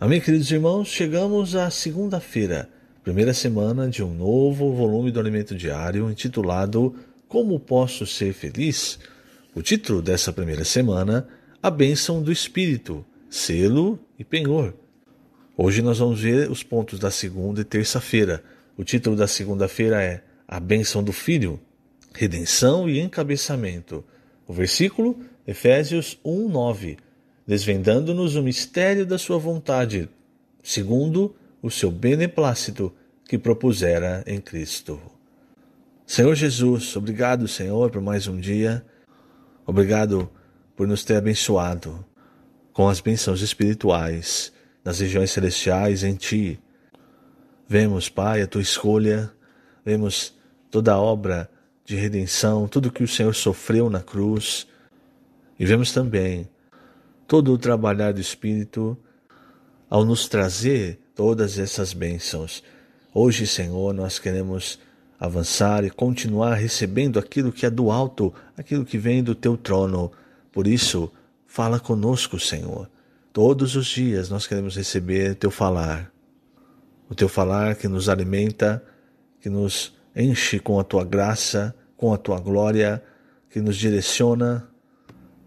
Amém, queridos irmãos? Chegamos à segunda-feira, primeira semana de um novo volume do Alimento Diário intitulado Como Posso Ser Feliz? O título dessa primeira semana, A Bênção do Espírito, Selo e Penhor. Hoje nós vamos ver os pontos da segunda e terça-feira. O título da segunda-feira é A Bênção do Filho, Redenção e Encabeçamento. O versículo, Efésios 1:9. Desvendando-nos o mistério da sua vontade, segundo o seu beneplácito que propusera em Cristo. Senhor Jesus, obrigado, Senhor, por mais um dia. Obrigado por nos ter abençoado com as bênçãos espirituais nas regiões celestiais em Ti. Vemos, Pai, a Tua escolha, vemos toda a obra de redenção, tudo que o Senhor sofreu na cruz, e vemos também todo o trabalhar do Espírito ao nos trazer todas essas bênçãos. Hoje, Senhor, nós queremos avançar e continuar recebendo aquilo que é do alto, aquilo que vem do Teu trono. Por isso, fala conosco, Senhor. Todos os dias nós queremos receber Teu falar. O Teu falar que nos alimenta, que nos enche com a Tua graça, com a Tua glória, que nos direciona,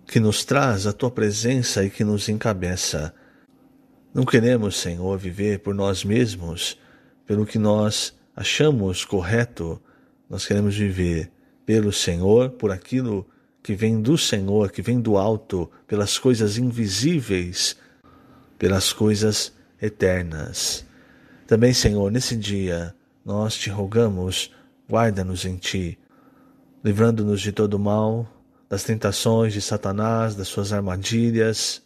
que nos traz a Tua presença e que nos encabeça. Não queremos, Senhor, viver por nós mesmos, pelo que nós achamos correto. Nós queremos viver pelo Senhor, por aquilo que vem do Senhor, que vem do alto, pelas coisas invisíveis, pelas coisas eternas. Também, Senhor, nesse dia, nós Te rogamos, guarda-nos em Ti, livrando-nos de todo mal, das tentações de Satanás, das suas armadilhas,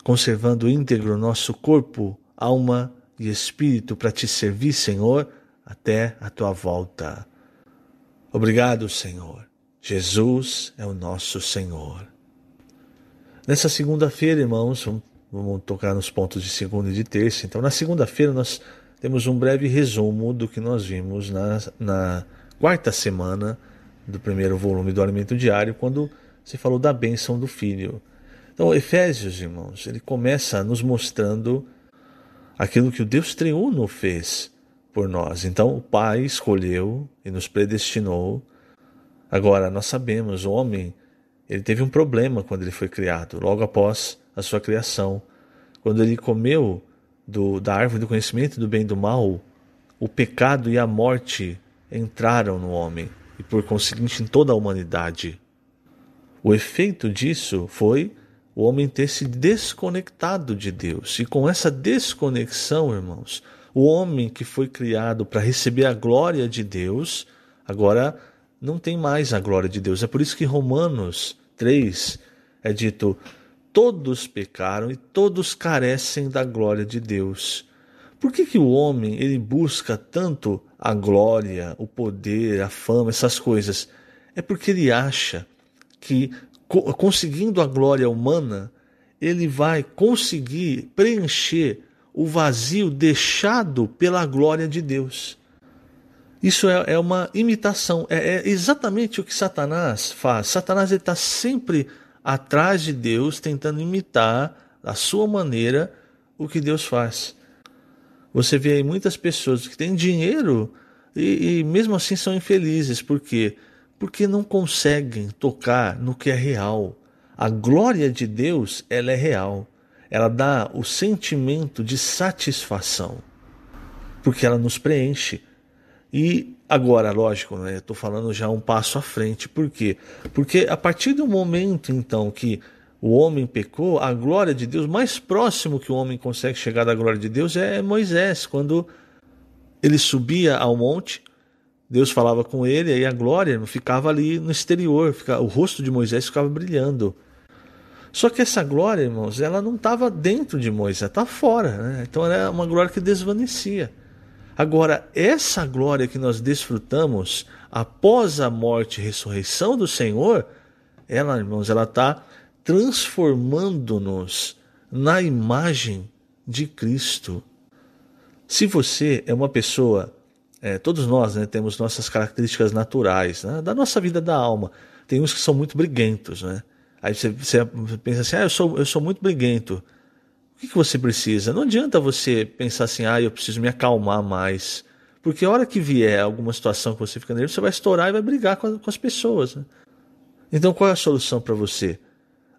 conservando íntegro o nosso corpo, alma e espírito para Te servir, Senhor, até a Tua volta. Obrigado, Senhor. Jesus é o nosso Senhor. Nessa segunda-feira, irmãos, vamos tocar nos pontos de segunda e de terça. Então, na segunda-feira, nós temos um breve resumo do que nós vimos na quarta semana do primeiro volume do Alimento Diário, quando se falou da bênção do Filho. Então, Efésios, irmãos, ele começa nos mostrando aquilo que o Deus triuno fez por nós. Então, o Pai escolheu e nos predestinou. Agora, nós sabemos, o homem, ele teve um problema quando ele foi criado, logo após a sua criação. Quando ele comeu da árvore do conhecimento do bem e do mal, o pecado e a morte entraram no homem e, por conseguinte, em toda a humanidade. O efeito disso foi o homem ter se desconectado de Deus. E com essa desconexão, irmãos, o homem que foi criado para receber a glória de Deus, agora não tem mais a glória de Deus. É por isso que Romanos 3 é dito: todos pecaram e todos carecem da glória de Deus. Por que o homem ele busca tanto a glória, o poder, a fama, essas coisas? É porque ele acha que, conseguindo a glória humana, ele vai conseguir preencher o vazio deixado pela glória de Deus. Isso é uma imitação, é exatamente o que Satanás faz. Satanás está sempre atrás de Deus, tentando imitar, à sua maneira, o que Deus faz. Você vê aí muitas pessoas que têm dinheiro e mesmo assim são infelizes. Por quê? Porque não conseguem tocar no que é real. A glória de Deus, ela é real. Ela dá o sentimento de satisfação, porque ela nos preenche. E agora, lógico, né, eu estou falando já um passo à frente. Por quê? Porque a partir do momento, então, que o homem pecou, a glória de Deus, mais próximo que o homem consegue chegar da glória de Deus é Moisés. Quando ele subia ao monte, Deus falava com ele, aí a glória ficava ali no exterior, o rosto de Moisés ficava brilhando. Só que essa glória, irmãos, ela não estava dentro de Moisés, estava fora, né? Então era uma glória que desvanecia. Agora, essa glória que nós desfrutamos após a morte e ressurreição do Senhor, ela, irmãos, ela está transformando-nos na imagem de Cristo. Se você é uma pessoa, todos nós, né, temos nossas características naturais, né, da nossa vida da alma. Tem uns que são muito briguentos, né? Aí você pensa assim, eu sou muito briguento. O que você precisa? Não adianta você pensar assim, eu preciso me acalmar mais. Porque a hora que vier alguma situação que você fica nervoso, você vai estourar e vai brigar com as pessoas, né? Então qual é a solução para você?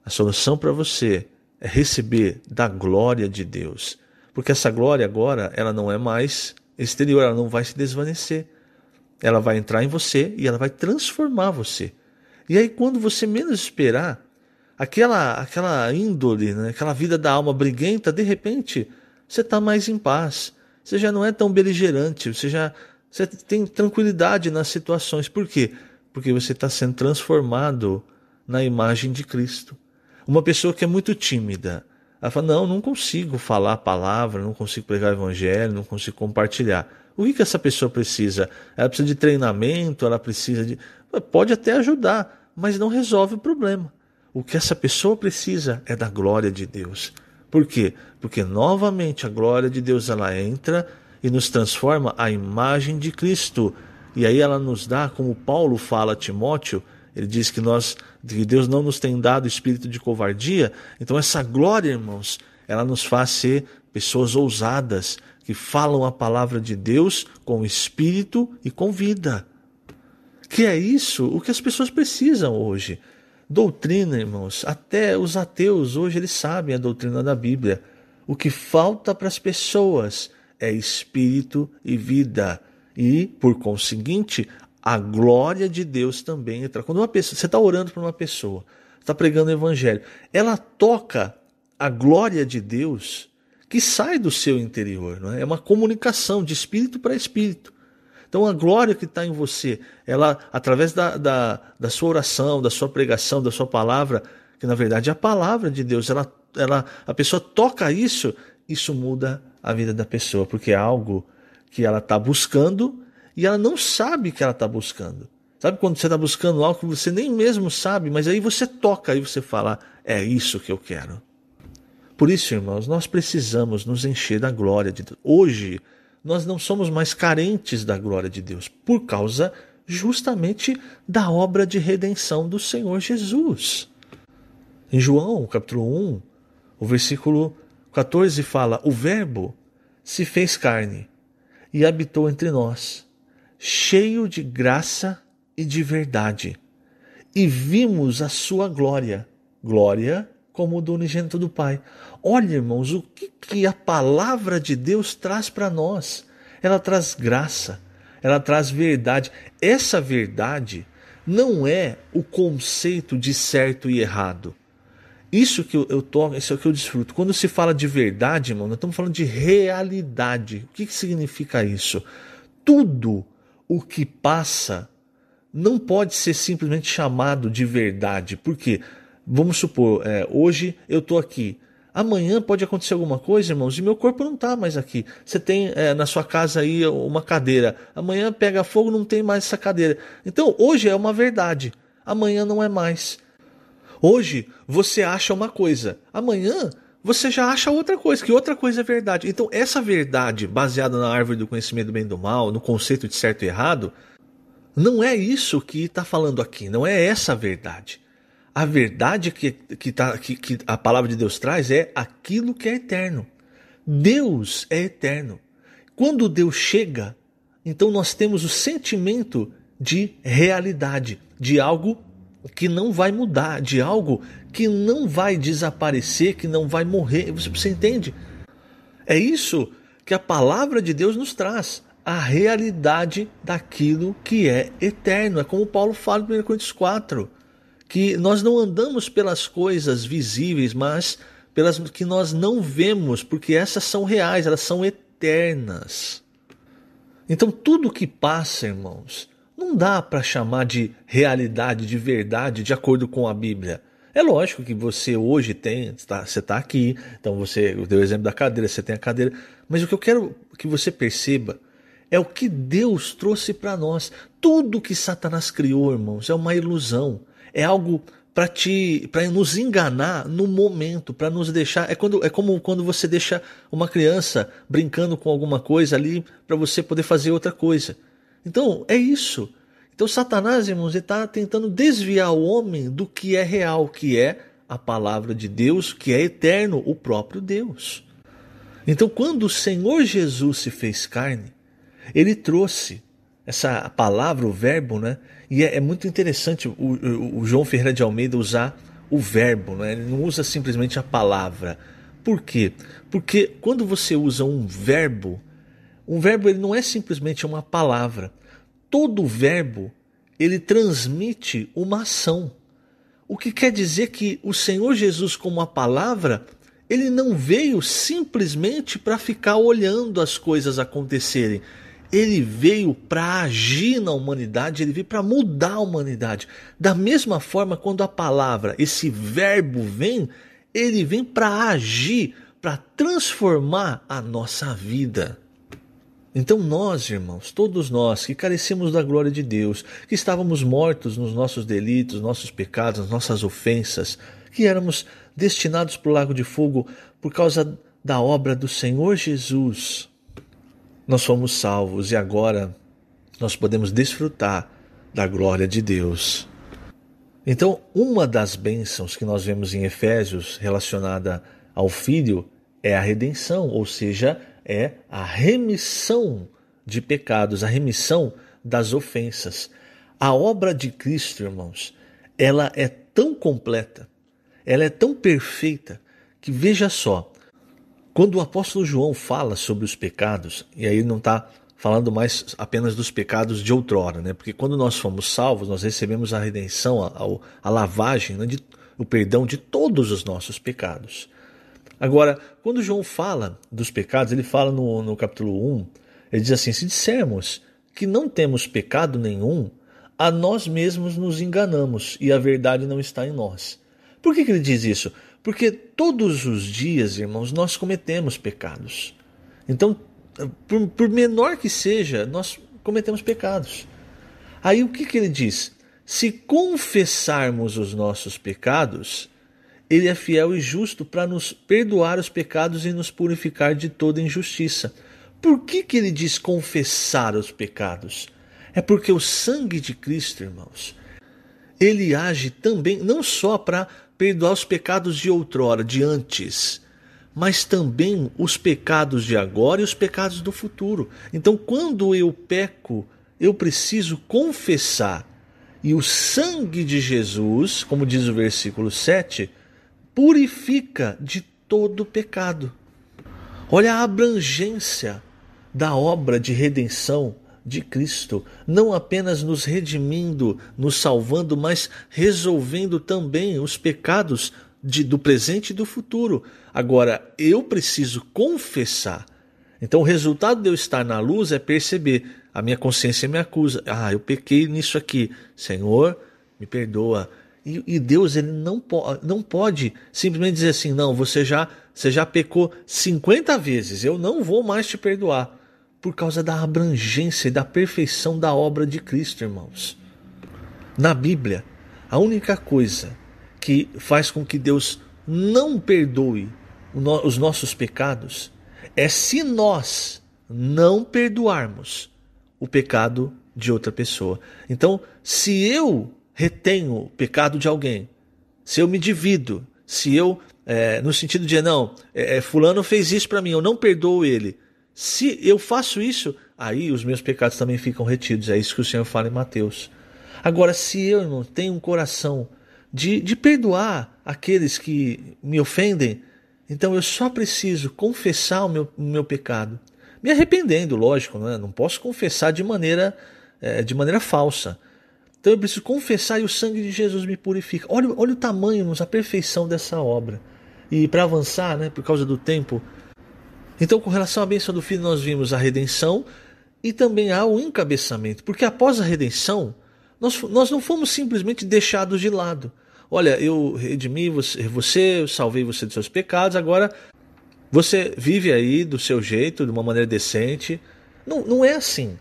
A solução para você é receber da glória de Deus. Porque essa glória agora, ela não é mais exterior, ela não vai se desvanecer. Ela vai entrar em você e ela vai transformar você. E aí quando você menos esperar, aquela índole, né, aquela vida da alma briguenta, de repente você está mais em paz. Você já não é tão beligerante, você tem tranquilidade nas situações. Por quê? Porque você está sendo transformado na imagem de Cristo. Uma pessoa que é muito tímida, ela fala, não consigo falar a palavra, não consigo pregar o evangelho, não consigo compartilhar. O que essa pessoa precisa? Ela precisa de treinamento, ela precisa de... Pode até ajudar, mas não resolve o problema. O que essa pessoa precisa é da glória de Deus. Por quê? Porque novamente a glória de Deus ela entra e nos transforma à imagem de Cristo. E aí ela nos dá, como Paulo fala a Timóteo, ele diz que Deus não nos tem dado espírito de covardia. Então essa glória, irmãos, ela nos faz ser pessoas ousadas, que falam a palavra de Deus com espírito e com vida. Que é isso o que as pessoas precisam hoje. Doutrina, irmãos, até os ateus hoje eles sabem a doutrina da Bíblia. O que falta para as pessoas é espírito e vida. E, por conseguinte, a glória de Deus também entra. Quando uma pessoa, você está orando para uma pessoa, está pregando o evangelho, ela toca a glória de Deus que sai do seu interior. Não é? É uma comunicação de espírito para espírito. Então a glória que está em você, ela, através da sua oração, da sua pregação, da sua palavra, que na verdade é a palavra de Deus, a pessoa toca isso muda a vida da pessoa, porque é algo que ela está buscando e ela não sabe que ela está buscando. Sabe quando você está buscando algo que você nem mesmo sabe, mas aí você toca, aí você fala, é isso que eu quero. Por isso, irmãos, nós precisamos nos encher da glória de Deus. Hoje, nós não somos mais carentes da glória de Deus, por causa justamente da obra de redenção do Senhor Jesus. Em João, capítulo 1, o versículo 14 fala, o Verbo se fez carne e habitou entre nós, cheio de graça e de verdade, e vimos a sua glória, glória como do unigênito do Pai. Olha, irmãos, o que a palavra de Deus traz para nós? Ela traz graça, ela traz verdade. Essa verdade não é o conceito de certo e errado. Isso que eu toco, isso é o que eu desfruto. Quando se fala de verdade, irmão, nós estamos falando de realidade. O que significa isso? Tudo o que passa não pode ser simplesmente chamado de verdade. Por quê? Vamos supor, hoje eu estou aqui. Amanhã pode acontecer alguma coisa, irmãos, e meu corpo não está mais aqui. Você tem na sua casa aí uma cadeira. Amanhã pega fogo, não tem mais essa cadeira. Então, hoje é uma verdade. Amanhã não é mais. Hoje você acha uma coisa. Amanhã você já acha outra coisa, que outra coisa é verdade. Então, essa verdade baseada na árvore do conhecimento do bem e do mal, no conceito de certo e errado, não é isso que está falando aqui. Não é essa a verdade. A verdade que a palavra de Deus traz é aquilo que é eterno. Deus é eterno. Quando Deus chega, então nós temos o sentimento de realidade, de algo que não vai mudar, de algo que não vai desaparecer, que não vai morrer. Você entende? É isso que a palavra de Deus nos traz. A realidade daquilo que é eterno. É como Paulo fala em 1 Coríntios 4. Que nós não andamos pelas coisas visíveis, mas pelas que nós não vemos, porque essas são reais, elas são eternas. Então tudo que passa, irmãos, não dá para chamar de realidade, de verdade, de acordo com a Bíblia. É lógico que você hoje você está aqui, então eu dei o exemplo da cadeira, você tem a cadeira, mas o que eu quero que você perceba é o que Deus trouxe para nós. Tudo que Satanás criou, irmãos, é uma ilusão. É algo para nos enganar no momento, para nos deixar... É como quando você deixa uma criança brincando com alguma coisa ali para você poder fazer outra coisa. Então, é isso. Então, Satanás, irmãos, ele está tentando desviar o homem do que é real, que é a palavra de Deus, que é eterno, o próprio Deus. Então, quando o Senhor Jesus se fez carne, ele trouxe essa palavra, o verbo, né? E é muito interessante o João Ferreira de Almeida usar o verbo, né? Ele não usa simplesmente a palavra. Por quê? Porque quando você usa um verbo ele não é simplesmente uma palavra. Todo verbo, ele transmite uma ação. O que quer dizer que o Senhor Jesus, como a palavra, ele não veio simplesmente para ficar olhando as coisas acontecerem. Ele veio para agir na humanidade, ele veio para mudar a humanidade. Da mesma forma, quando a palavra, esse verbo vem, ele vem para agir, para transformar a nossa vida. Então nós, irmãos, todos nós que carecemos da glória de Deus, que estávamos mortos nos nossos delitos, nossos pecados, nas nossas ofensas, que éramos destinados para o lago de fogo por causa da obra do Senhor Jesus, nós fomos salvos e agora nós podemos desfrutar da glória de Deus. Então, uma das bênçãos que nós vemos em Efésios relacionada ao Filho é a redenção, ou seja, é a remissão de pecados, a remissão das ofensas. A obra de Cristo, irmãos, ela é tão completa, ela é tão perfeita, que veja só, quando o apóstolo João fala sobre os pecados, e aí ele não está falando mais apenas dos pecados de outrora, né? Porque quando nós fomos salvos, nós recebemos a redenção, a lavagem, né? O perdão de todos os nossos pecados. Agora, quando João fala dos pecados, ele fala no capítulo 1, ele diz assim: se dissermos que não temos pecado nenhum, a nós mesmos nos enganamos e a verdade não está em nós. Por que ele diz isso? Porque todos os dias, irmãos, nós cometemos pecados. Então, por menor que seja, nós cometemos pecados. Aí o que ele diz? Se confessarmos os nossos pecados, ele é fiel e justo para nos perdoar os pecados e nos purificar de toda injustiça. Por que ele diz confessar os pecados? É porque o sangue de Cristo, irmãos, ele age também não só para perdoar os pecados de outrora, de antes, mas também os pecados de agora e os pecados do futuro. Então, quando eu peco, eu preciso confessar. E o sangue de Jesus, como diz o versículo 7, purifica de todo pecado. Olha a abrangência da obra de redenção de Cristo, não apenas nos redimindo, nos salvando, mas resolvendo também os pecados do presente e do futuro. Agora, eu preciso confessar. Então, o resultado de eu estar na luz é perceber, a minha consciência me acusa, eu pequei nisso aqui, Senhor, me perdoa. E Deus, ele não pode simplesmente dizer assim, não, você já pecou 50 vezes, eu não vou mais te perdoar. Por causa da abrangência e da perfeição da obra de Cristo, irmãos. Na Bíblia, a única coisa que faz com que Deus não perdoe os nossos pecados é se nós não perdoarmos o pecado de outra pessoa. Então, se eu retenho o pecado de alguém, se eu me divido, se eu, no sentido de, fulano fez isso para mim, eu não perdoo ele. Se eu faço isso, aí os meus pecados também ficam retidos. É isso que o Senhor fala em Mateus. Agora, se eu não tenho um coração de perdoar aqueles que me ofendem, então eu só preciso confessar o meu pecado. Me arrependendo, lógico, né? Não posso confessar de maneira falsa. Então eu preciso confessar e o sangue de Jesus me purifica. Olha o tamanho, a perfeição dessa obra. E para avançar, né, por causa do tempo, então, com relação à bênção do Filho, nós vimos a redenção e também há o encabeçamento. Porque após a redenção, nós não fomos simplesmente deixados de lado. Olha, eu redimi você, eu salvei você dos seus pecados, agora você vive aí do seu jeito, de uma maneira decente. Não é assim.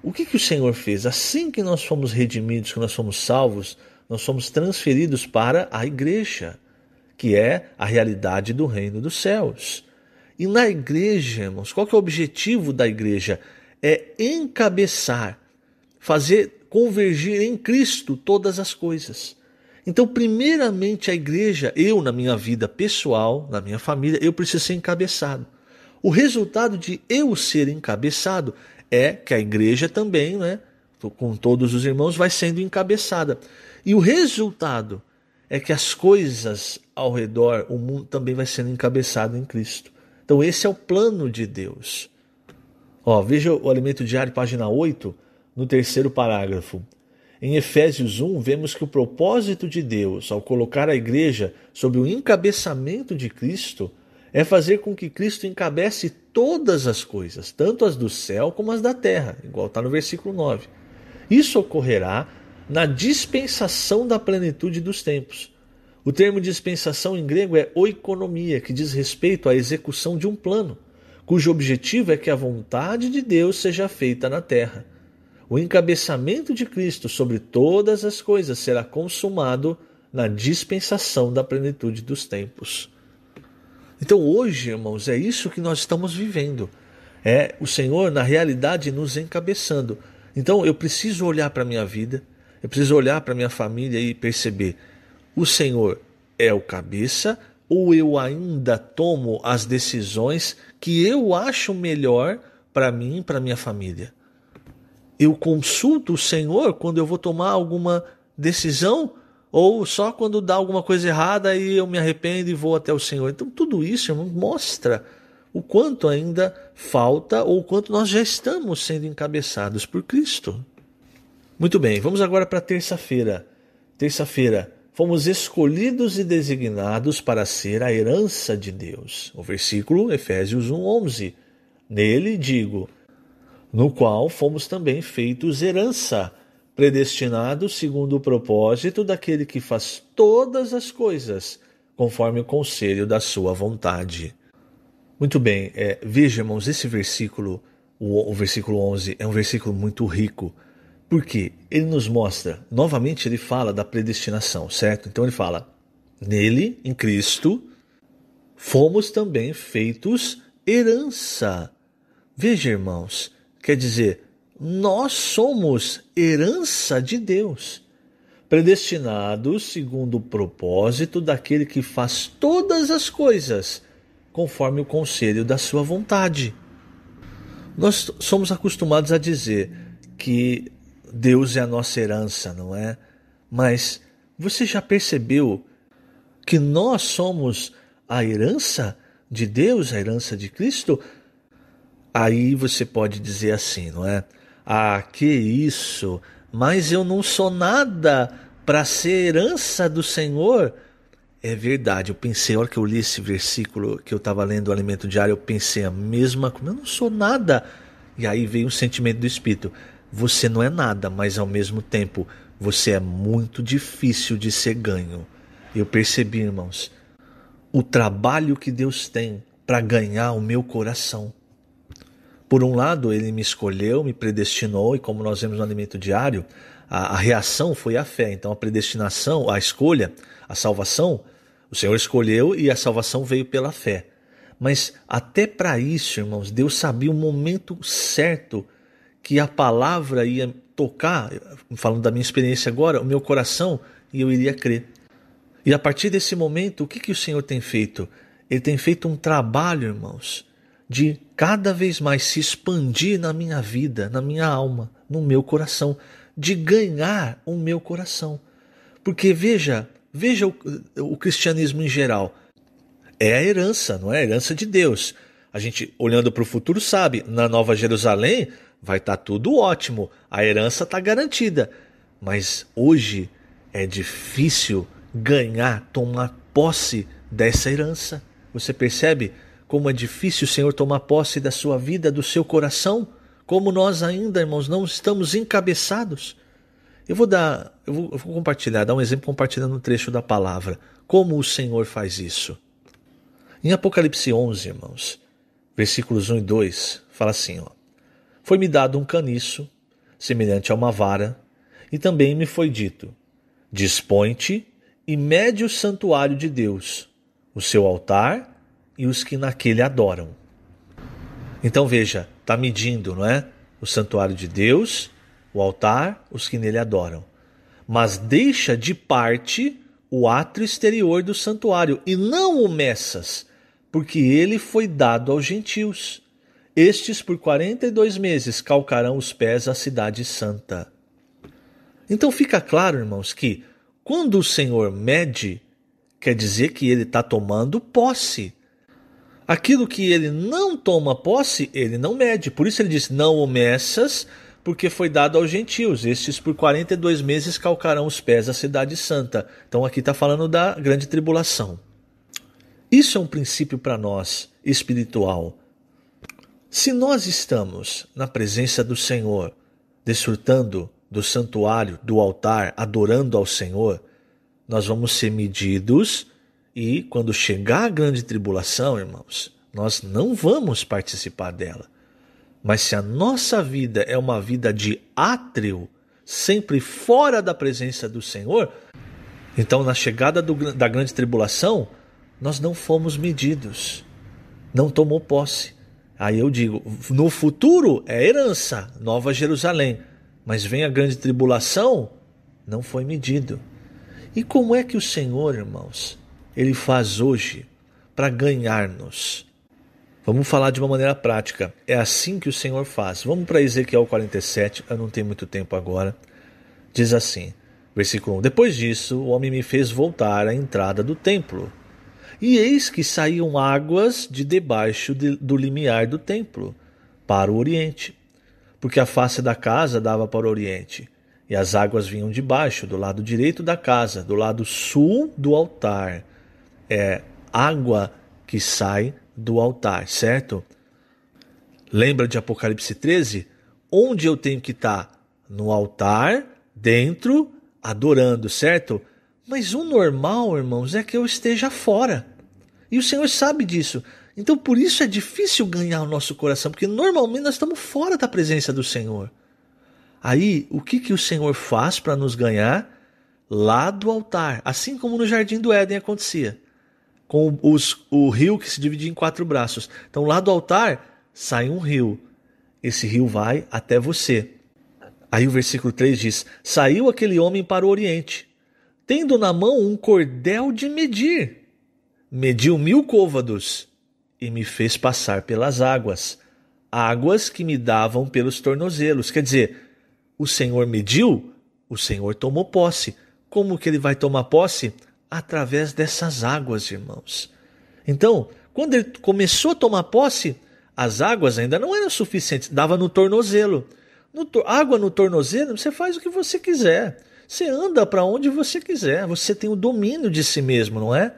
O que o Senhor fez? Assim que nós fomos redimidos, que nós fomos salvos, nós fomos transferidos para a igreja, que é a realidade do reino dos céus. E na igreja, irmãos, qual que é o objetivo da igreja? É encabeçar, fazer convergir em Cristo todas as coisas. Então, primeiramente, a igreja, eu na minha vida pessoal, na minha família, eu preciso ser encabeçado. O resultado de eu ser encabeçado é que a igreja também, né, com todos os irmãos, vai sendo encabeçada. E o resultado é que as coisas ao redor, o mundo também vai sendo encabeçado em Cristo. Então esse é o plano de Deus. Veja o Alimento Diário, página 8, no terceiro parágrafo. Em Efésios 1, vemos que o propósito de Deus, ao colocar a igreja sob o encabeçamento de Cristo, é fazer com que Cristo encabece todas as coisas, tanto as do céu como as da terra, igual está no versículo 9. Isso ocorrerá na dispensação da plenitude dos tempos. O termo dispensação em grego é oikonomia, que diz respeito à execução de um plano, cujo objetivo é que a vontade de Deus seja feita na terra. O encabeçamento de Cristo sobre todas as coisas será consumado na dispensação da plenitude dos tempos. Então hoje, irmãos, é isso que nós estamos vivendo. É o Senhor, na realidade, nos encabeçando. Então eu preciso olhar para a minha vida, eu preciso olhar para a minha família e perceber: o Senhor é o cabeça ou eu ainda tomo as decisões que eu acho melhor para mim e para a minha família? Eu consulto o Senhor quando eu vou tomar alguma decisão ou só quando dá alguma coisa errada e eu me arrependo e vou até o Senhor? Então tudo isso, irmão, mostra o quanto ainda falta ou o quanto nós já estamos sendo encabeçados por Cristo. Muito bem, vamos agora para terça-feira. Terça-feira, fomos escolhidos e designados para ser a herança de Deus. O versículo, Efésios 1:11. Nele digo, no qual fomos também feitos herança, predestinados segundo o propósito daquele que faz todas as coisas, conforme o conselho da sua vontade. Muito bem, veja, irmãos, esse versículo, o versículo 11, é um versículo muito rico, porque ele nos mostra, novamente ele fala da predestinação, certo? Então ele fala, nele, em Cristo, fomos também feitos herança. Veja, irmãos, quer dizer, nós somos herança de Deus, predestinados segundo o propósito daquele que faz todas as coisas, conforme o conselho da sua vontade. Nós somos acostumados a dizer que Deus é a nossa herança, não é? Mas você já percebeu que nós somos a herança de Deus, a herança de Cristo? Aí você pode dizer assim, não é? Ah, que isso, mas eu não sou nada para ser herança do Senhor. É verdade, eu pensei, a hora que eu li esse versículo que eu estava lendo o Alimento Diário, eu pensei a mesma coisa, eu não sou nada. E aí veio um sentimento do Espírito, você não é nada, mas ao mesmo tempo você é muito difícil de ser ganho. Eu percebi, irmãos, o trabalho que Deus tem para ganhar o meu coração. Por um lado, ele me escolheu, me predestinou, e como nós vemos no Alimento Diário, a reação foi a fé. Então a predestinação, a escolha, a salvação, o Senhor escolheu e a salvação veio pela fé. Mas até para isso, irmãos, Deus sabia o momento certo que a palavra ia tocar, falando da minha experiência agora, o meu coração, e eu iria crer. E a partir desse momento, o que o Senhor tem feito? Ele tem feito um trabalho, irmãos, de cada vez mais se expandir na minha vida, na minha alma, no meu coração, de ganhar o meu coração. Porque veja o cristianismo em geral. É a herança, não é? A herança de Deus. A gente, olhando para o futuro, sabe, na Nova Jerusalém vai estar tudo ótimo, a herança está garantida. Mas hoje é difícil ganhar, tomar posse dessa herança. Você percebe como é difícil o Senhor tomar posse da sua vida, do seu coração? Como nós ainda, irmãos, não estamos encabeçados? Eu vou compartilhar, dar um exemplo compartilhando um trecho da palavra. Como o Senhor faz isso? Em Apocalipse 11, irmãos, versículos 1 e 2, fala assim, foi-me dado um caniço, semelhante a uma vara, e também me foi dito, dispõe-te e mede o santuário de Deus, o seu altar e os que naquele adoram. Então veja, está medindo, não é? O santuário de Deus, o altar, os que nele adoram. mas deixa de parte o átrio exterior do santuário, e não o Messas, porque ele foi dado aos gentios. Estes por 42 meses calcarão os pés à cidade santa. Então fica claro, irmãos, que quando o Senhor mede, quer dizer que ele está tomando posse. Aquilo que ele não toma posse, ele não mede. Por isso ele diz, não o Messas, porque foi dado aos gentios. Estes por 42 meses calcarão os pés à cidade santa. Então aqui está falando da grande tribulação. Isso é um princípio para nós, espiritual. Se nós estamos na presença do Senhor, desfrutando do santuário, do altar, adorando ao Senhor, nós vamos ser medidos e quando chegar a grande tribulação, irmãos, nós não vamos participar dela. Mas se a nossa vida é uma vida de átrio, sempre fora da presença do Senhor, então na chegada da grande tribulação, nós não fomos medidos, não tomou posse. Aí eu digo, no futuro é herança, Nova Jerusalém, mas vem a grande tribulação, não foi medido. E como é que o Senhor, irmãos, ele faz hoje para ganhar-nos? Vamos falar de uma maneira prática. É assim que o Senhor faz. Vamos para Ezequiel 47, eu não tenho muito tempo agora. Diz assim, versículo 1. Depois disso, o homem me fez voltar à entrada do templo. E eis que saíam águas de debaixo do limiar do templo, para o oriente. Porque a face da casa dava para o oriente. E as águas vinham de baixo, do lado direito da casa, do lado sul do altar. É água que sai do altar, certo? Lembra de Apocalipse 13? Onde eu tenho que estar? No altar, dentro, adorando, certo? Mas o normal, irmãos, é que eu esteja fora. E o Senhor sabe disso. Então por isso é difícil ganhar o nosso coração, porque normalmente nós estamos fora da presença do Senhor. Aí, o que o Senhor faz para nos ganhar? Lá do altar, assim como no Jardim do Éden acontecia, com o rio que se dividia em 4 braços. Então lá do altar sai um rio, esse rio vai até você. Aí o versículo 3 diz, saiu aquele homem para o oriente, tendo na mão um cordel de medir. Mediu 1000 côvados e me fez passar pelas águas, águas que me davam pelos tornozelos. Quer dizer, o Senhor mediu, o Senhor tomou posse. Como que ele vai tomar posse? Através dessas águas, irmãos. Então, quando ele começou a tomar posse, as águas ainda não eram suficientes, dava no tornozelo. Água no tornozelo, você faz o que você quiser. Você anda para onde você quiser, você tem o domínio de si mesmo, não é?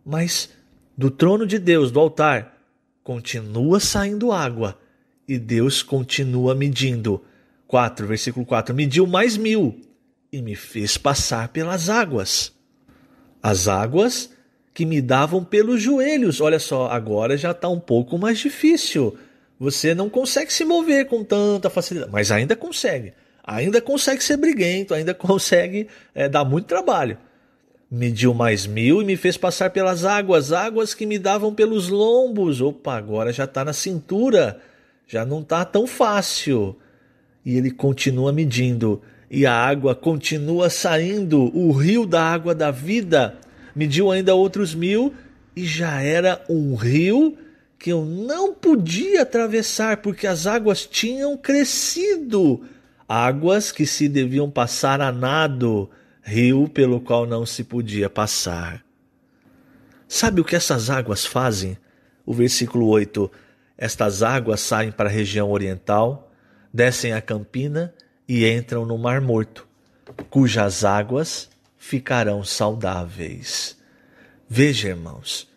Mas do trono de Deus, do altar, continua saindo água e Deus continua medindo. 4, versículo 4, mediu mais 1000 e me fez passar pelas águas. As águas que me davam pelos joelhos. Olha só, agora já está um pouco mais difícil. Você não consegue se mover com tanta facilidade, mas ainda consegue. Ainda consegue ser briguento, ainda consegue dar muito trabalho. Mediu mais 1000 e me fez passar pelas águas, águas que me davam pelos lombos. Opa, agora já está na cintura, já não está tão fácil. E ele continua medindo, e a água continua saindo, o rio da água da vida. Mediu ainda outros 1000, e já era um rio que eu não podia atravessar, porque as águas tinham crescido. Águas que se deviam passar a nado, rio pelo qual não se podia passar. Sabe o que essas águas fazem? O versículo 8, estas águas saem para a região oriental, descem a campina e entram no Mar Morto, cujas águas ficarão saudáveis. Veja, irmãos,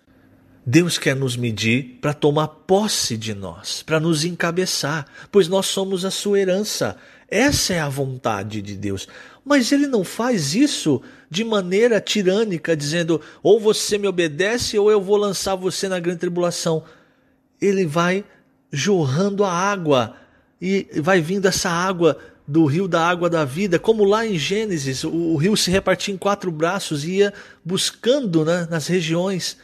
Deus quer nos medir para tomar posse de nós, para nos encabeçar, pois nós somos a sua herança. Essa é a vontade de Deus. Mas ele não faz isso de maneira tirânica, dizendo, ou você me obedece ou eu vou lançar você na grande tribulação. Ele vai jorrando a água, e vai vindo essa água do rio da água da vida, como lá em Gênesis, o rio se repartia em 4 braços e ia buscando, né, nas regiões.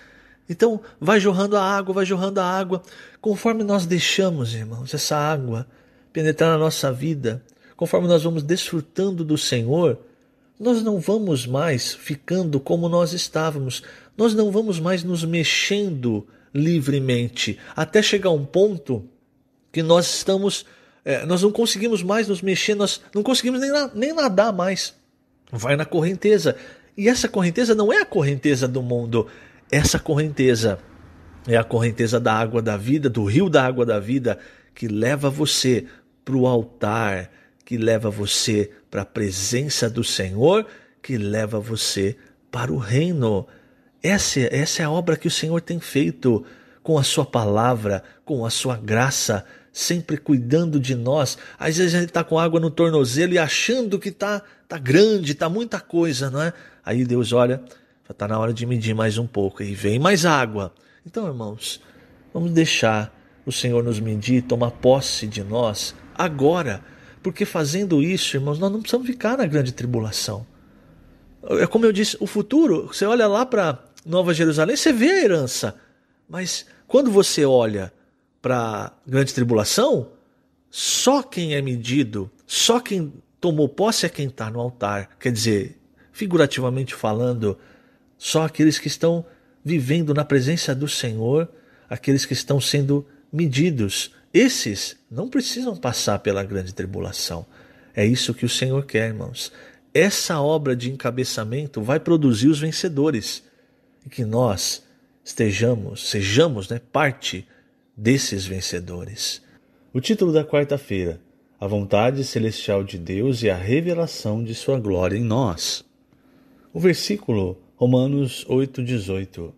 Então vai jorrando a água, conforme nós deixamos, irmãos, essa água penetrar na nossa vida, conforme nós vamos desfrutando do Senhor, nós não vamos mais ficando como nós estávamos, nós não vamos mais nos mexendo livremente, até chegar a um ponto que nós não conseguimos mais nos mexer, nós não conseguimos nem nadar mais. Vai na correnteza. E essa correnteza não é a correnteza do mundo, essa correnteza é a correnteza da água da vida, do rio da água da vida, que leva você para o altar, que leva você para a presença do Senhor, que leva você para o reino. Essa é a obra que o Senhor tem feito com a sua palavra, com a sua graça, sempre cuidando de nós. Às vezes a gente está com água no tornozelo e achando que tá grande, tá muita coisa, não é? Aí Deus olha, já está na hora de medir mais um pouco e vem mais água. Então, irmãos, vamos deixar o Senhor nos medir, tomar posse de nós agora, porque fazendo isso, irmãos, nós não precisamos ficar na grande tribulação. É como eu disse, o futuro, você olha lá para Nova Jerusalém, você vê a herança, mas quando você olha para a grande tribulação, só quem é medido, só quem tomou posse é quem está no altar. Quer dizer, figurativamente falando, só aqueles que estão vivendo na presença do Senhor, aqueles que estão sendo medidos, esses não precisam passar pela grande tribulação. É isso que o Senhor quer, irmãos. Essa obra de encabeçamento vai produzir os vencedores. E que nós sejamos parte desses vencedores. O título da quarta-feira: A vontade celestial de Deus e a revelação de sua glória em nós. O versículo Romanos 8,18.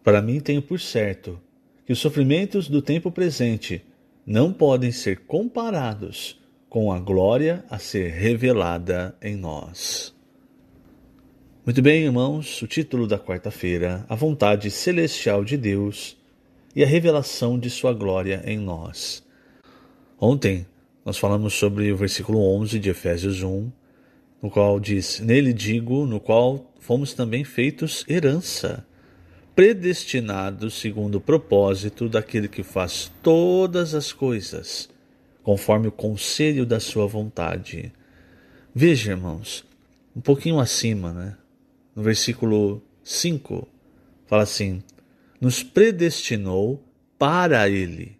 Para mim tenho por certo que os sofrimentos do tempo presente não podem ser comparados com a glória a ser revelada em nós. Muito bem, irmãos, o título da quarta-feira: A vontade celestial de Deus e a revelação de sua glória em nós. Ontem nós falamos sobre o versículo 11 de Efésios 1, no qual diz: Nele digo, no qual fomos também feitos herança, predestinados segundo o propósito daquele que faz todas as coisas, conforme o conselho da sua vontade. Veja, irmãos, um pouquinho acima, no versículo 5, fala assim: nos predestinou para Ele,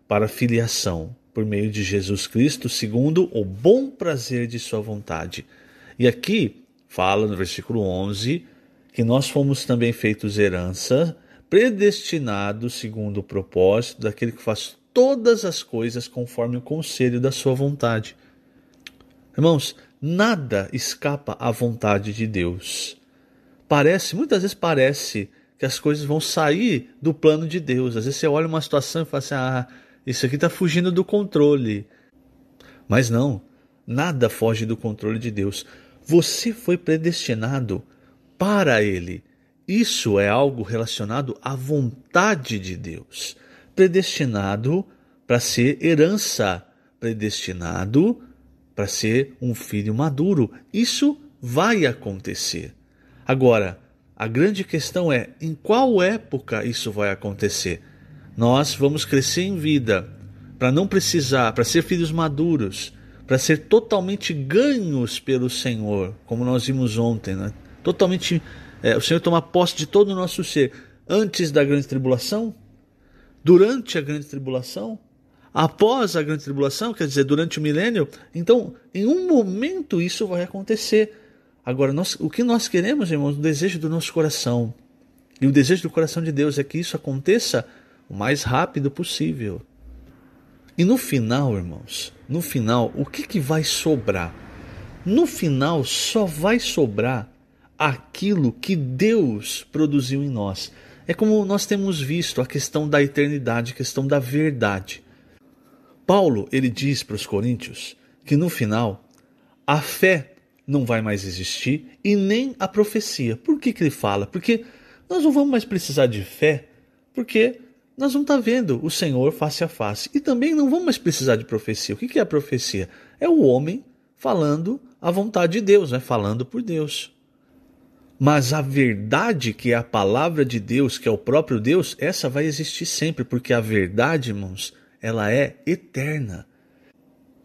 para a filiação, por meio de Jesus Cristo, segundo o bom prazer de sua vontade. E aqui fala no versículo 11 que nós fomos também feitos herança, predestinados segundo o propósito daquele que faz todas as coisas conforme o conselho da sua vontade. Irmãos, nada escapa à vontade de Deus. Muitas vezes parece que as coisas vão sair do plano de Deus. Às vezes você olha uma situação e fala assim: isso aqui está fugindo do controle. Mas não, nada foge do controle de Deus. Você foi predestinado para Ele. Isso é algo relacionado à vontade de Deus. Predestinado para ser herança, predestinado para ser um filho maduro. Isso vai acontecer. Agora, a grande questão é: em qual época isso vai acontecer? Nós vamos crescer em vida para não precisar, para ser filhos maduros, para ser totalmente ganhos pelo Senhor, como nós vimos ontem, Totalmente, o Senhor toma posse de todo o nosso ser, antes da grande tribulação, durante a grande tribulação, após a grande tribulação, quer dizer, durante o milênio. Então, em um momento isso vai acontecer. Agora, o que nós queremos, irmãos, o desejo do nosso coração, e o desejo do coração de Deus é que isso aconteça o mais rápido possível. E no final, irmãos, o que vai sobrar? No final só vai sobrar aquilo que Deus produziu em nós. É como nós temos visto a questão da eternidade, a questão da verdade. Paulo, ele diz para os coríntios que no final a fé não vai mais existir e nem a profecia. Por que ele fala? Porque nós não vamos mais precisar de fé, porque nós vamos estar vendo o Senhor face a face. E também não vamos mais precisar de profecia. O que é a profecia? É o homem falando a vontade de Deus, falando por Deus. Mas a verdade, que é a palavra de Deus, que é o próprio Deus, essa vai existir sempre, porque a verdade, irmãos, ela é eterna.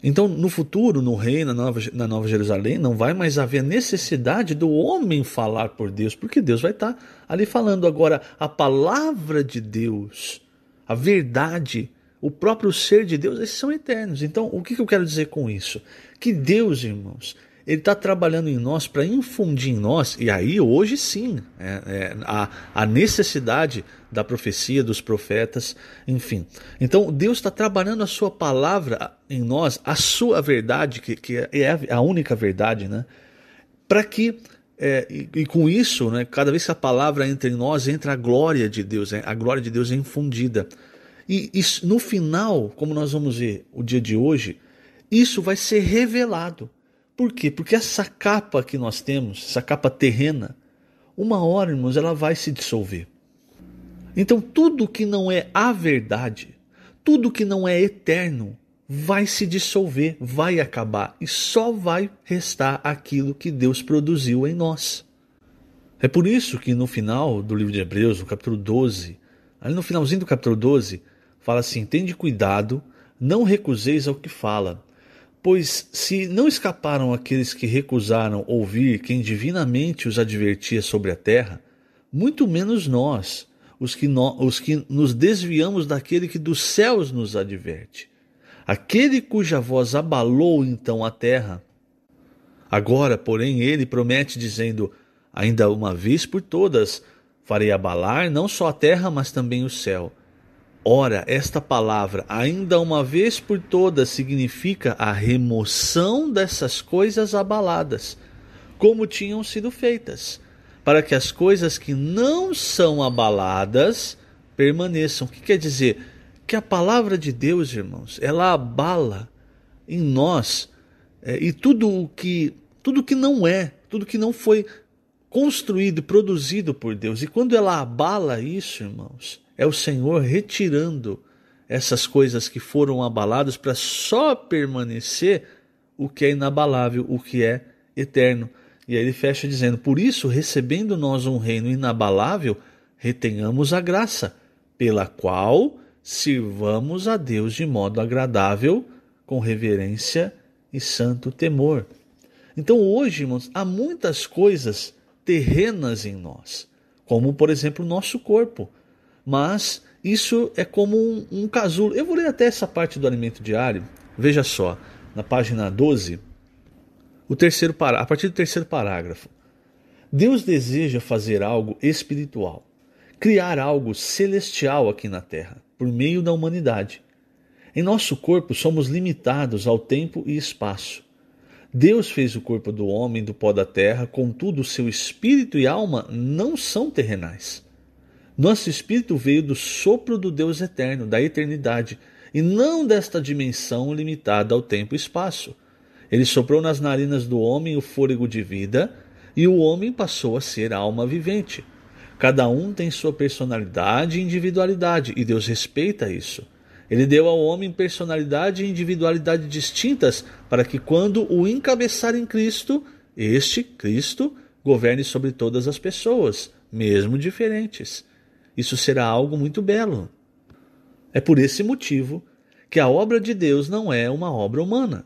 Então, no futuro, no reino, na Nova Jerusalém, não vai mais haver necessidade do homem falar por Deus, porque Deus vai estar ali falando. Agora, a palavra de Deus, a verdade, o próprio ser de Deus, esses são eternos. Então, o que eu quero dizer com isso? Que Deus, irmãos, Ele está trabalhando em nós para infundir em nós, e aí hoje sim, a necessidade da profecia, dos profetas, enfim. Então Deus está trabalhando a sua palavra em nós, a sua verdade, que é a única verdade, né? Para que, e com isso, né, cada vez que a palavra entra em nós, entra a glória de Deus, a glória de Deus é infundida. E isso, no final, como nós vamos ver o dia de hoje, isso vai ser revelado. Por quê? Porque essa capa que nós temos, essa capa terrena, uma hora, irmãos, ela vai se dissolver. Então tudo que não é a verdade, tudo que não é eterno, vai se dissolver, vai acabar. E só vai restar aquilo que Deus produziu em nós. É por isso que no final do livro de Hebreus, no capítulo 12, ali no finalzinho do capítulo 12, fala assim: tende cuidado, não recuseis ao que fala. Pois se não escaparam aqueles que recusaram ouvir quem divinamente os advertia sobre a terra, muito menos nós, os que nos desviamos daquele que dos céus nos adverte. Aquele cuja voz abalou então a terra. Agora, porém, ele promete dizendo: ainda uma vez por todas farei abalar não só a terra, mas também o céu. Ora, esta palavra, ainda uma vez por todas, significa a remoção dessas coisas abaladas, como tinham sido feitas, para que as coisas que não são abaladas permaneçam. O que quer dizer? Que a palavra de Deus, irmãos, ela abala em nós e tudo que não foi construído e produzido por Deus. E quando ela abala isso, irmãos, é o Senhor retirando essas coisas que foram abaladas para só permanecer o que é inabalável, o que é eterno. E aí ele fecha dizendo: por isso, recebendo nós um reino inabalável, retenhamos a graça, pela qual sirvamos a Deus de modo agradável, com reverência e santo temor. Então hoje, irmãos, há muitas coisas terrenas em nós, como por exemplo o nosso corpo. Mas isso é como um casulo. Eu vou ler até essa parte do alimento diário. Veja só, na página 12, a partir do terceiro parágrafo. Deus deseja fazer algo espiritual, criar algo celestial aqui na terra, por meio da humanidade. Em nosso corpo somos limitados ao tempo e espaço. Deus fez o corpo do homem do pó da terra, contudo seu espírito e alma não são terrenais. Nosso espírito veio do sopro do Deus eterno, da eternidade, e não desta dimensão limitada ao tempo e espaço. Ele soprou nas narinas do homem o fôlego de vida, e o homem passou a ser alma vivente. Cada um tem sua personalidade e individualidade, e Deus respeita isso. Ele deu ao homem personalidade e individualidade distintas, para que quando o encabeçar em Cristo, Cristo, governe sobre todas as pessoas, mesmo diferentes. Isso será algo muito belo. É por esse motivo que a obra de Deus não é uma obra humana.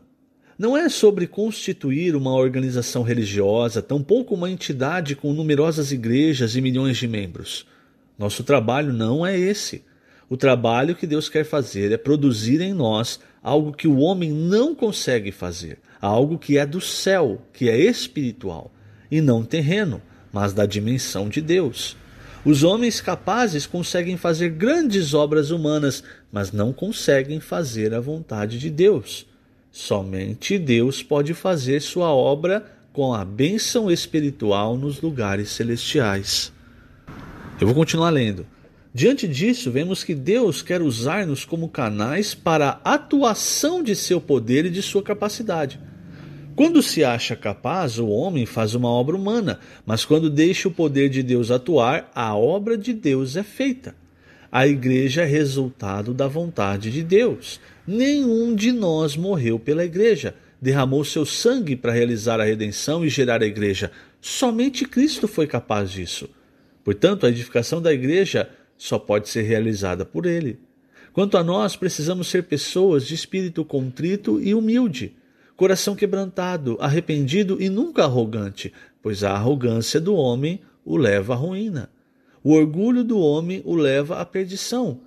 Não é sobre constituir uma organização religiosa, tampouco uma entidade com numerosas igrejas e milhões de membros. Nosso trabalho não é esse. O trabalho que Deus quer fazer é produzir em nós algo que o homem não consegue fazer, algo que é do céu, que é espiritual, e não terreno, mas da dimensão de Deus. Os homens capazes conseguem fazer grandes obras humanas, mas não conseguem fazer a vontade de Deus. Somente Deus pode fazer sua obra com a bênção espiritual nos lugares celestiais. Eu vou continuar lendo. Diante disso, vemos que Deus quer usar-nos como canais para a atuação de seu poder e de sua capacidade. Quando se acha capaz, o homem faz uma obra humana, mas quando deixa o poder de Deus atuar, a obra de Deus é feita. A igreja é resultado da vontade de Deus. Nenhum de nós morreu pela igreja, derramou seu sangue para realizar a redenção e gerar a igreja. Somente Cristo foi capaz disso. Portanto, a edificação da igreja só pode ser realizada por ele. Quanto a nós, precisamos ser pessoas de espírito contrito e humilde, coração quebrantado, arrependido e nunca arrogante, pois a arrogância do homem o leva à ruína. O orgulho do homem o leva à perdição.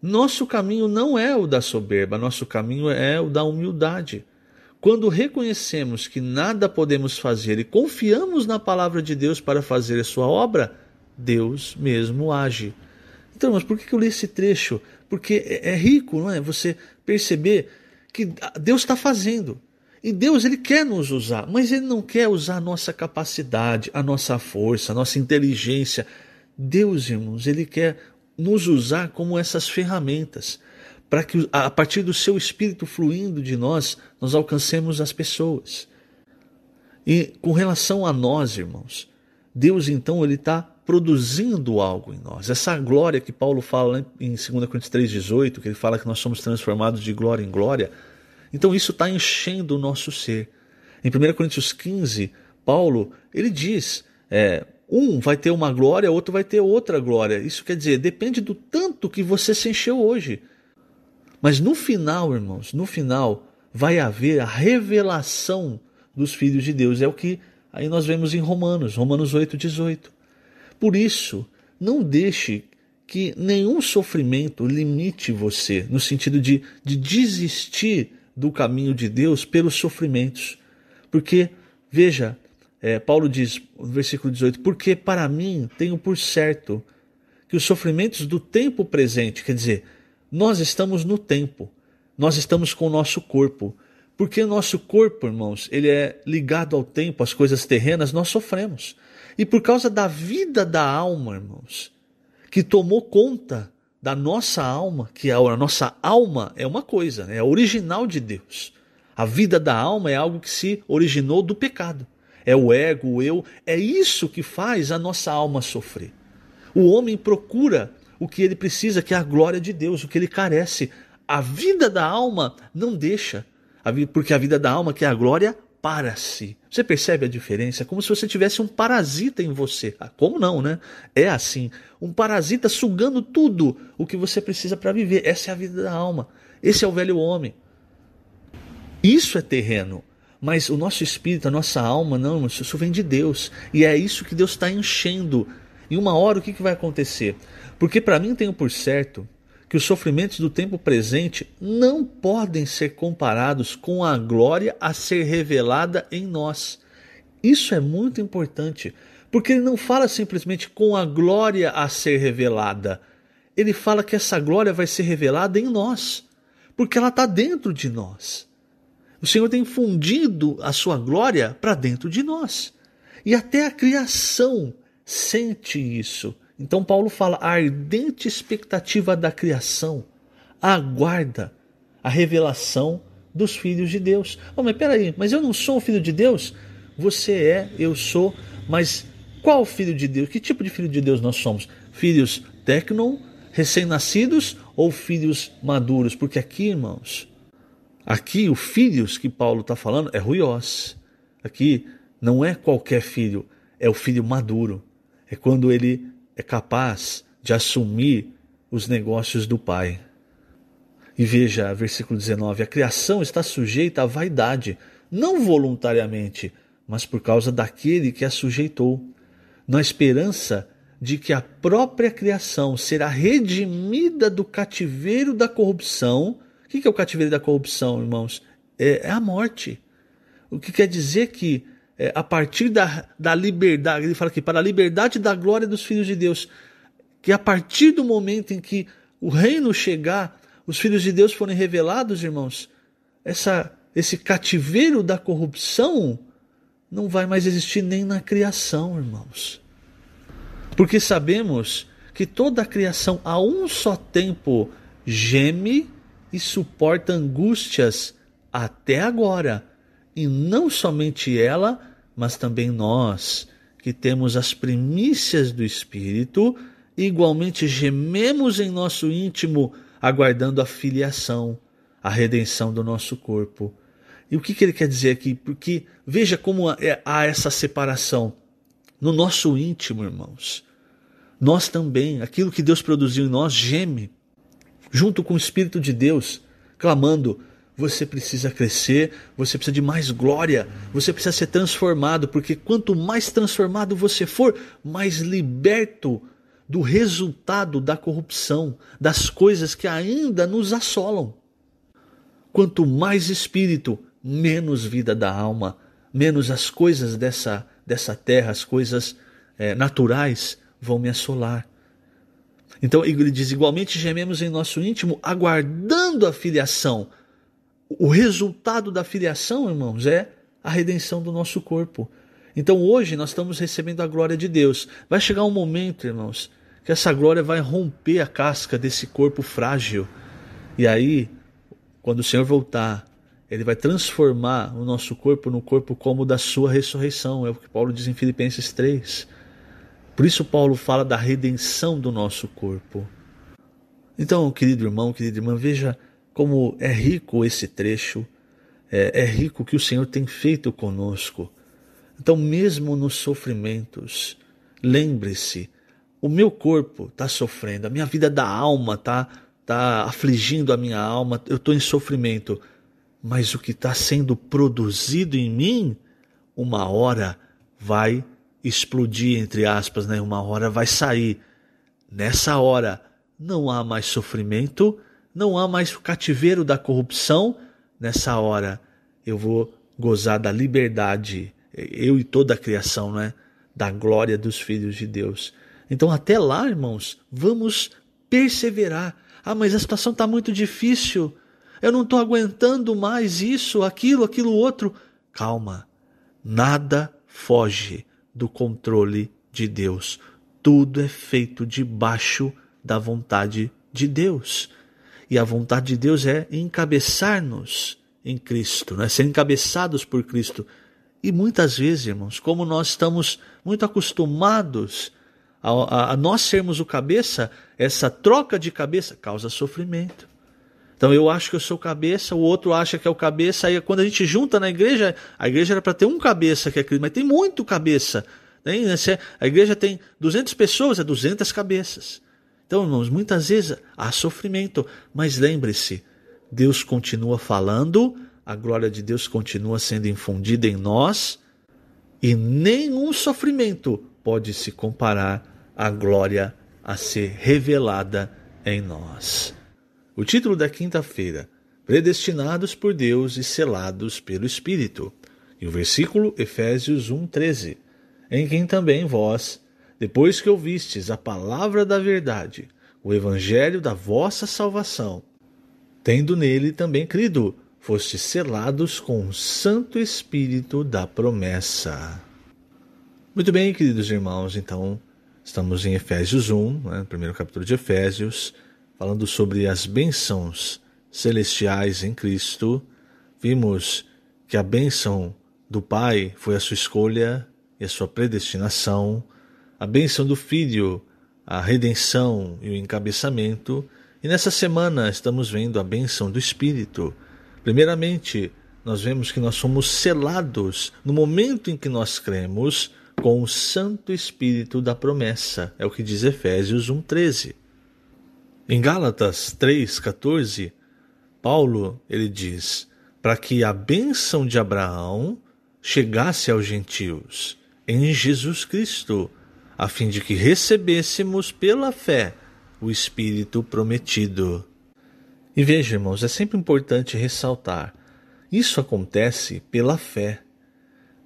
Nosso caminho não é o da soberba, nosso caminho é o da humildade. Quando reconhecemos que nada podemos fazer e confiamos na palavra de Deus para fazer a sua obra, Deus mesmo age. Então, mas por que eu li esse trecho? Porque é rico, não é? Você perceber que Deus está fazendo. E Deus, Ele quer nos usar, mas Ele não quer usar a nossa capacidade, a nossa força, a nossa inteligência. Deus, irmãos, Ele quer nos usar como essas ferramentas, para que a partir do seu Espírito fluindo de nós alcancemos as pessoas. E com relação a nós, irmãos, Deus então Ele está produzindo algo em nós. Essa glória que Paulo fala em 2 Coríntios 3,18, que ele fala que nós somos transformados de glória em glória, então isso está enchendo o nosso ser. Em 1 Coríntios 15, Paulo, ele diz, um vai ter uma glória, outro vai ter outra glória. Isso quer dizer, depende do tanto que você se encheu hoje. Mas no final, irmãos, no final vai haver a revelação dos filhos de Deus. É o que aí nós vemos em Romanos 8,18. Por isso, não deixe que nenhum sofrimento limite você, no sentido de desistir do caminho de Deus pelos sofrimentos. Porque, veja, Paulo diz no versículo 18, porque para mim tenho por certo que os sofrimentos do tempo presente, quer dizer, nós estamos no tempo, nós estamos com o nosso corpo, porque o nosso corpo, irmãos, ele é ligado ao tempo, às coisas terrenas, nós sofremos. E por causa da vida da alma, irmãos, que tomou conta da nossa alma, que a nossa alma é uma coisa, é original de Deus. A vida da alma é algo que se originou do pecado. É o ego, o eu, é isso que faz a nossa alma sofrer. O homem procura o que ele precisa, que é a glória de Deus, o que ele carece. A vida da alma não deixa, porque a vida da alma, que é a glória, para si. Você percebe a diferença? É como se você tivesse um parasita em você. Como não, né? É assim. Um parasita sugando tudo o que você precisa para viver. Essa é a vida da alma. Esse é o velho homem. Isso é terreno. Mas o nosso espírito, a nossa alma, não, isso vem de Deus. E é isso que Deus está enchendo. E uma hora o que vai acontecer? Porque para mim tenho por certo que os sofrimentos do tempo presente não podem ser comparados com a glória a ser revelada em nós. Isso é muito importante, porque ele não fala simplesmente com a glória a ser revelada. Ele fala que essa glória vai ser revelada em nós, porque ela está dentro de nós. O Senhor tem infundido a sua glória para dentro de nós. E até a criação sente isso. Então Paulo fala, a ardente expectativa da criação aguarda a revelação dos filhos de Deus. Oh, mas peraí, mas eu não sou um filho de Deus? Você é, eu sou, mas qual filho de Deus? Que tipo de filho de Deus nós somos? Filhos tecnon, recém-nascidos ou filhos maduros? Porque aqui, irmãos, aqui o filhos que Paulo está falando é ruiós. Aqui não é qualquer filho, é o filho maduro. É quando ele é capaz de assumir os negócios do Pai. E veja, versículo 19, a criação está sujeita à vaidade, não voluntariamente, mas por causa daquele que a sujeitou, na esperança de que a própria criação será redimida do cativeiro da corrupção. O que é o cativeiro da corrupção, irmãos? É a morte. O que quer dizer que a partir da liberdade, ele fala aqui, para a liberdade da glória dos filhos de Deus, que a partir do momento em que o reino chegar, os filhos de Deus forem revelados, irmãos, esse cativeiro da corrupção não vai mais existir nem na criação, irmãos. Porque sabemos que toda a criação a um só tempo geme e suporta angústias até agora. E não somente ela, mas também nós, que temos as primícias do Espírito, igualmente gememos em nosso íntimo, aguardando a filiação, a redenção do nosso corpo. E o que ele quer dizer aqui? Porque veja como há essa separação. No nosso íntimo, irmãos, nós também, aquilo que Deus produziu em nós, geme. junto com o Espírito de Deus, clamando: você precisa crescer, você precisa de mais glória, você precisa ser transformado, porque quanto mais transformado você for, mais liberto do resultado da corrupção, das coisas que ainda nos assolam. Quanto mais espírito, menos vida da alma, menos as coisas dessa terra, as coisas naturais vão me assolar. Então ele diz: igualmente gememos em nosso íntimo, aguardando a filiação. O resultado da filiação, irmãos, é a redenção do nosso corpo. Então hoje nós estamos recebendo a glória de Deus. Vai chegar um momento, irmãos, que essa glória vai romper a casca desse corpo frágil. E aí, quando o Senhor voltar, Ele vai transformar o nosso corpo no corpo como o da sua ressurreição. É o que Paulo diz em Filipenses 3. Por isso Paulo fala da redenção do nosso corpo. Então, querido irmão, querida irmã, veja como é rico esse trecho, é rico o que o Senhor tem feito conosco. Então, mesmo nos sofrimentos, lembre-se, o meu corpo está sofrendo, a minha vida da alma está afligindo a minha alma, eu estou em sofrimento, mas o que está sendo produzido em mim, uma hora vai explodir, entre aspas, né? Uma hora vai sair. Nessa hora não há mais sofrimento, não há mais o cativeiro da corrupção. Nessa hora eu vou gozar da liberdade, eu e toda a criação, né? Da glória dos filhos de Deus. Então até lá, irmãos, vamos perseverar. Ah, mas a situação está muito difícil, eu não estou aguentando mais isso, aquilo outro. Calma, nada foge do controle de Deus. Tudo é feito debaixo da vontade de Deus. E a vontade de Deus é encabeçar-nos em Cristo, né? Ser encabeçados por Cristo. E muitas vezes, irmãos, como nós estamos muito acostumados a nós sermos o cabeça, essa troca de cabeça causa sofrimento. Então eu acho que eu sou cabeça, o outro acha que é o cabeça, aí quando a gente junta na igreja, a igreja era para ter um cabeça que é Cristo, mas tem muito cabeça. A igreja tem 200 pessoas, é 200 cabeças. Então, irmãos, muitas vezes há sofrimento, mas lembre-se, Deus continua falando, a glória de Deus continua sendo infundida em nós, e nenhum sofrimento pode se comparar à glória a ser revelada em nós. O título da quinta-feira: Predestinados por Deus e selados pelo Espírito. E o versículo, Efésios 1:13, em quem também vós, depois que ouvistes a palavra da verdade, o evangelho da vossa salvação, tendo nele também crido, fostes selados com o Santo Espírito da promessa. Muito bem, queridos irmãos, então estamos em Efésios 1, no primeiro capítulo de Efésios, falando sobre as bênçãos celestiais em Cristo. Vimos que a bênção do Pai foi a sua escolha e a sua predestinação, a bênção do Filho, a redenção e o encabeçamento, e nessa semana estamos vendo a bênção do Espírito. Primeiramente, nós vemos que nós somos selados no momento em que nós cremos com o Santo Espírito da promessa, é o que diz Efésios 1:13. Em Gálatas 3:14, Paulo ele diz: para que a bênção de Abraão chegasse aos gentios em Jesus Cristo, a fim de que recebêssemos pela fé o Espírito prometido. E veja, irmãos, é sempre importante ressaltar, isso acontece pela fé.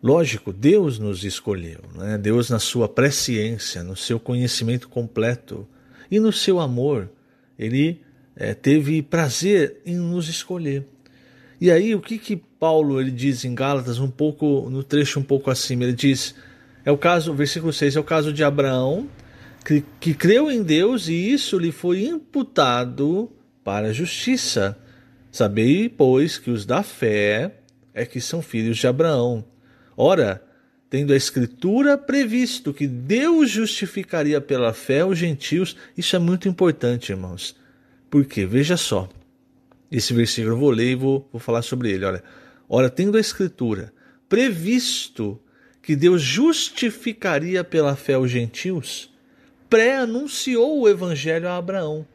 Lógico, Deus nos escolheu, né? Deus na sua presciência, no seu conhecimento completo e no seu amor, Ele teve prazer em nos escolher. E aí o que Paulo ele diz em Gálatas, um pouco no trecho um pouco acima, ele diz, é o caso, versículo 6, é o caso de Abraão, que creu em Deus e isso lhe foi imputado para a justiça. Sabei, pois, que os da fé é que são filhos de Abraão. Ora, tendo a Escritura previsto que Deus justificaria pela fé os gentios, isso é muito importante, irmãos. Por quê? Veja só, esse versículo eu vou ler e vou falar sobre ele. Ora, tendo a Escritura previsto que Deus justificaria pela fé os gentios, pré-anunciou o Evangelho a Abraão.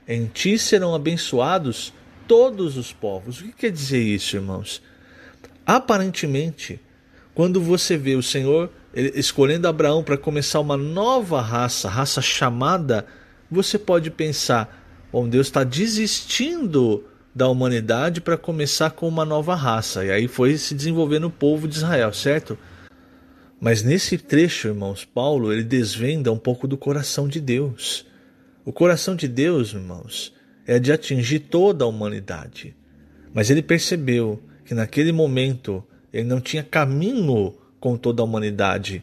em ti serão abençoados todos os povos. O que quer dizer isso, irmãos? Aparentemente, quando você vê o Senhor escolhendo Abraão para começar uma nova raça chamada, você pode pensar, bom, Deus está desistindo da humanidade para começar com uma nova raça. E aí foi se desenvolvendo o povo de Israel, certo? Mas nesse trecho, irmãos, Paulo ele desvenda um pouco do coração de Deus. O coração de Deus, irmãos, é de atingir toda a humanidade. Mas ele percebeu que naquele momento ele não tinha caminho com toda a humanidade.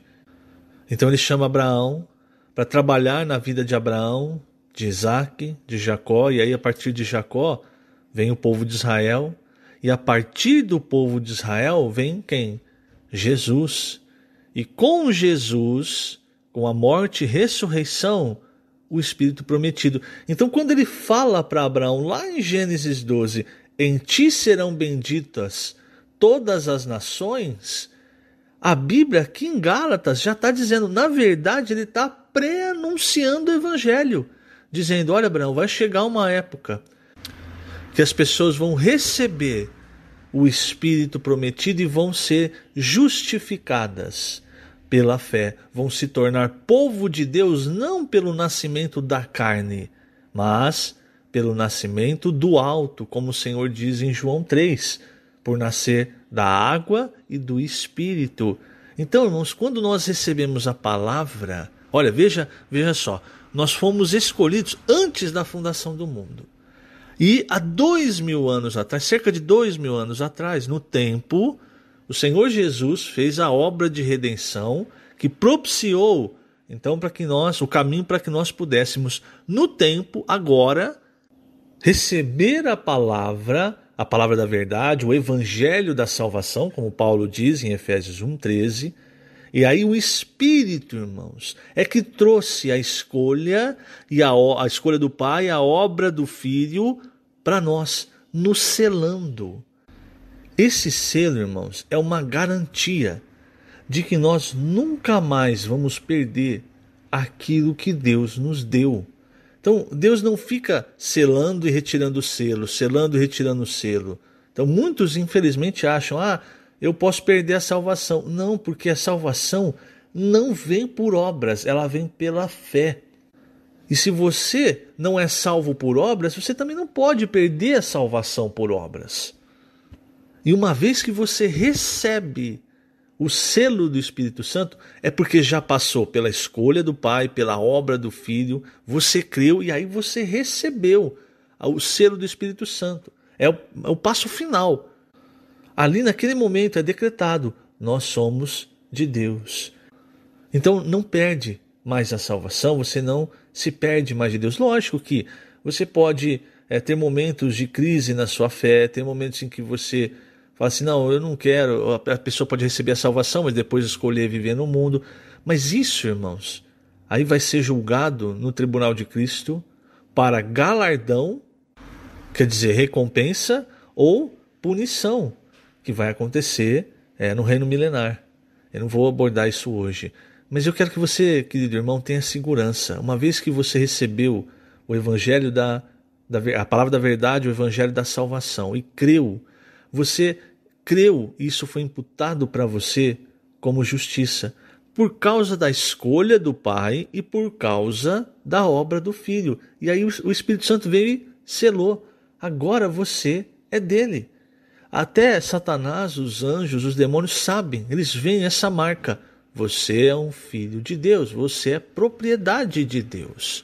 Então ele chama Abraão para trabalhar na vida de Abraão, de Isaac, de Jacó, e aí a partir de Jacó vem o povo de Israel, e a partir do povo de Israel vem quem? Jesus. E com Jesus, com a morte e ressurreição, o Espírito prometido. Então quando ele fala para Abraão, lá em Gênesis 12, em ti serão benditas todas as nações, a Bíblia aqui em Gálatas já está dizendo, na verdade ele está pré-anunciando o Evangelho, dizendo, olha Abraão, vai chegar uma época que as pessoas vão receber o Espírito prometido e vão ser justificadas pela fé, vão se tornar povo de Deus não pelo nascimento da carne, mas pelo nascimento do alto, como o Senhor diz em João 3, por nascer da água e do Espírito. Então, irmãos, quando nós recebemos a palavra, olha, veja só, nós fomos escolhidos antes da fundação do mundo. E há 2000 anos atrás, cerca de 2000 anos atrás, no tempo, o Senhor Jesus fez a obra de redenção que propiciou, então, o caminho para que nós pudéssemos, no tempo, agora, receber a palavra da verdade, o evangelho da salvação, como Paulo diz em Efésios 1:13. E aí o Espírito, irmãos, é que trouxe a escolha, e a escolha do Pai, a obra do Filho, para nós, nos selando. Esse selo, irmãos, é uma garantia de que nós nunca mais vamos perder aquilo que Deus nos deu. Então, Deus não fica selando e retirando o selo, selando e retirando o selo. Então, muitos, infelizmente, acham, eu posso perder a salvação. Não, porque a salvação não vem por obras, ela vem pela fé. E se você não é salvo por obras, você também não pode perder a salvação por obras. E uma vez que você recebe o selo do Espírito Santo, é porque já passou pela escolha do Pai, pela obra do Filho, você creu e aí você recebeu o selo do Espírito Santo. É o passo final. Ali naquele momento é decretado, nós somos de Deus. Então não perde mais a salvação, você não se perde mais de Deus. Lógico que você pode ter momentos de crise na sua fé, ter momentos em que você fala assim, não, eu não quero, a pessoa pode receber a salvação, mas depois escolher viver no mundo. Mas isso, irmãos, aí vai ser julgado no tribunal de Cristo para galardão, quer dizer, recompensa ou punição, que vai acontecer no reino milenar. Eu não vou abordar isso hoje. Mas eu quero que você, querido irmão, tenha segurança. Uma vez que você recebeu o evangelho a palavra da verdade, o evangelho da salvação, e creu, você creu, e isso foi imputado para você como justiça, por causa da escolha do Pai e por causa da obra do Filho. E aí o Espírito Santo veio e selou. Agora você é dele. Até Satanás, os anjos, os demônios sabem, eles veem essa marca. Você é um filho de Deus, você é propriedade de Deus.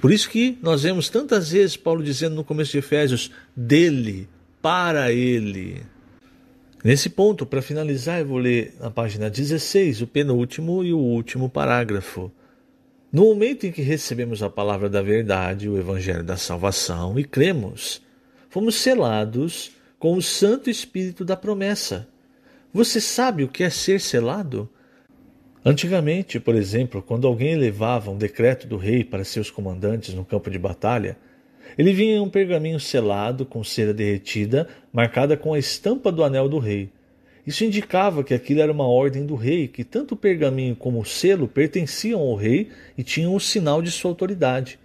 Por isso que nós vemos tantas vezes Paulo dizendo no começo de Efésios, dele, para ele. Nesse ponto, para finalizar, eu vou ler na página 16, o penúltimo e o último parágrafo. No momento em que recebemos a palavra da verdade, o evangelho da salvação, e cremos, fomos selados com o Santo Espírito da promessa. Você sabe o que é ser selado? Antigamente, por exemplo, quando alguém levava um decreto do rei para seus comandantes no campo de batalha, ele vinha em um pergaminho selado com cera derretida, marcada com a estampa do anel do rei. Isso indicava que aquilo era uma ordem do rei, que tanto o pergaminho como o selo pertenciam ao rei e tinham o sinal de sua autoridade.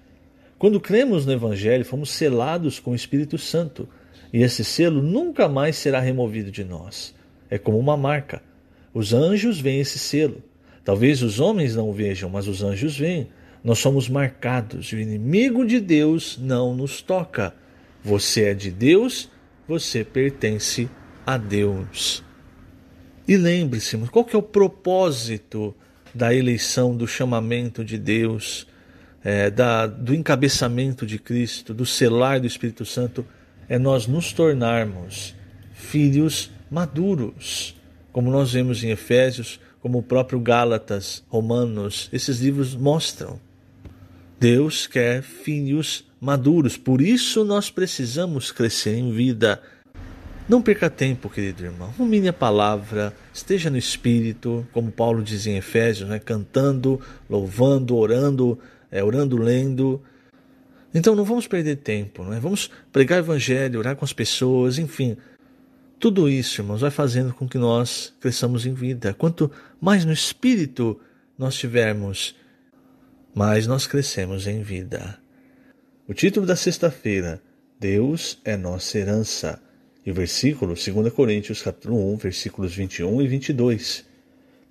Quando cremos no Evangelho, fomos selados com o Espírito Santo, e esse selo nunca mais será removido de nós. É como uma marca. Os anjos veem esse selo. Talvez os homens não o vejam, mas os anjos veem. Nós somos marcados, e o inimigo de Deus não nos toca. Você é de Deus, você pertence a Deus. E lembre-se, qual que é o propósito da eleição, do chamamento de Deus, do encabeçamento de Cristo, do selar do Espírito Santo? É nós nos tornarmos filhos maduros, como nós vemos em Efésios, como o próprio Gálatas, Romanos, esses livros mostram. Deus quer filhos maduros, por isso nós precisamos crescer em vida. Não perca tempo, querido irmão, rumine a palavra, esteja no Espírito, como Paulo diz em Efésios, cantando, louvando, orando, lendo. Então não vamos perder tempo, vamos pregar o Evangelho, orar com as pessoas, enfim. Tudo isso, irmãos, vai fazendo com que nós cresçamos em vida. Quanto mais no Espírito nós tivermos, mais nós crescemos em vida. O título da sexta-feira, Deus é nossa herança. E o versículo, 2 Coríntios capítulo 1, versículos 21 e 22.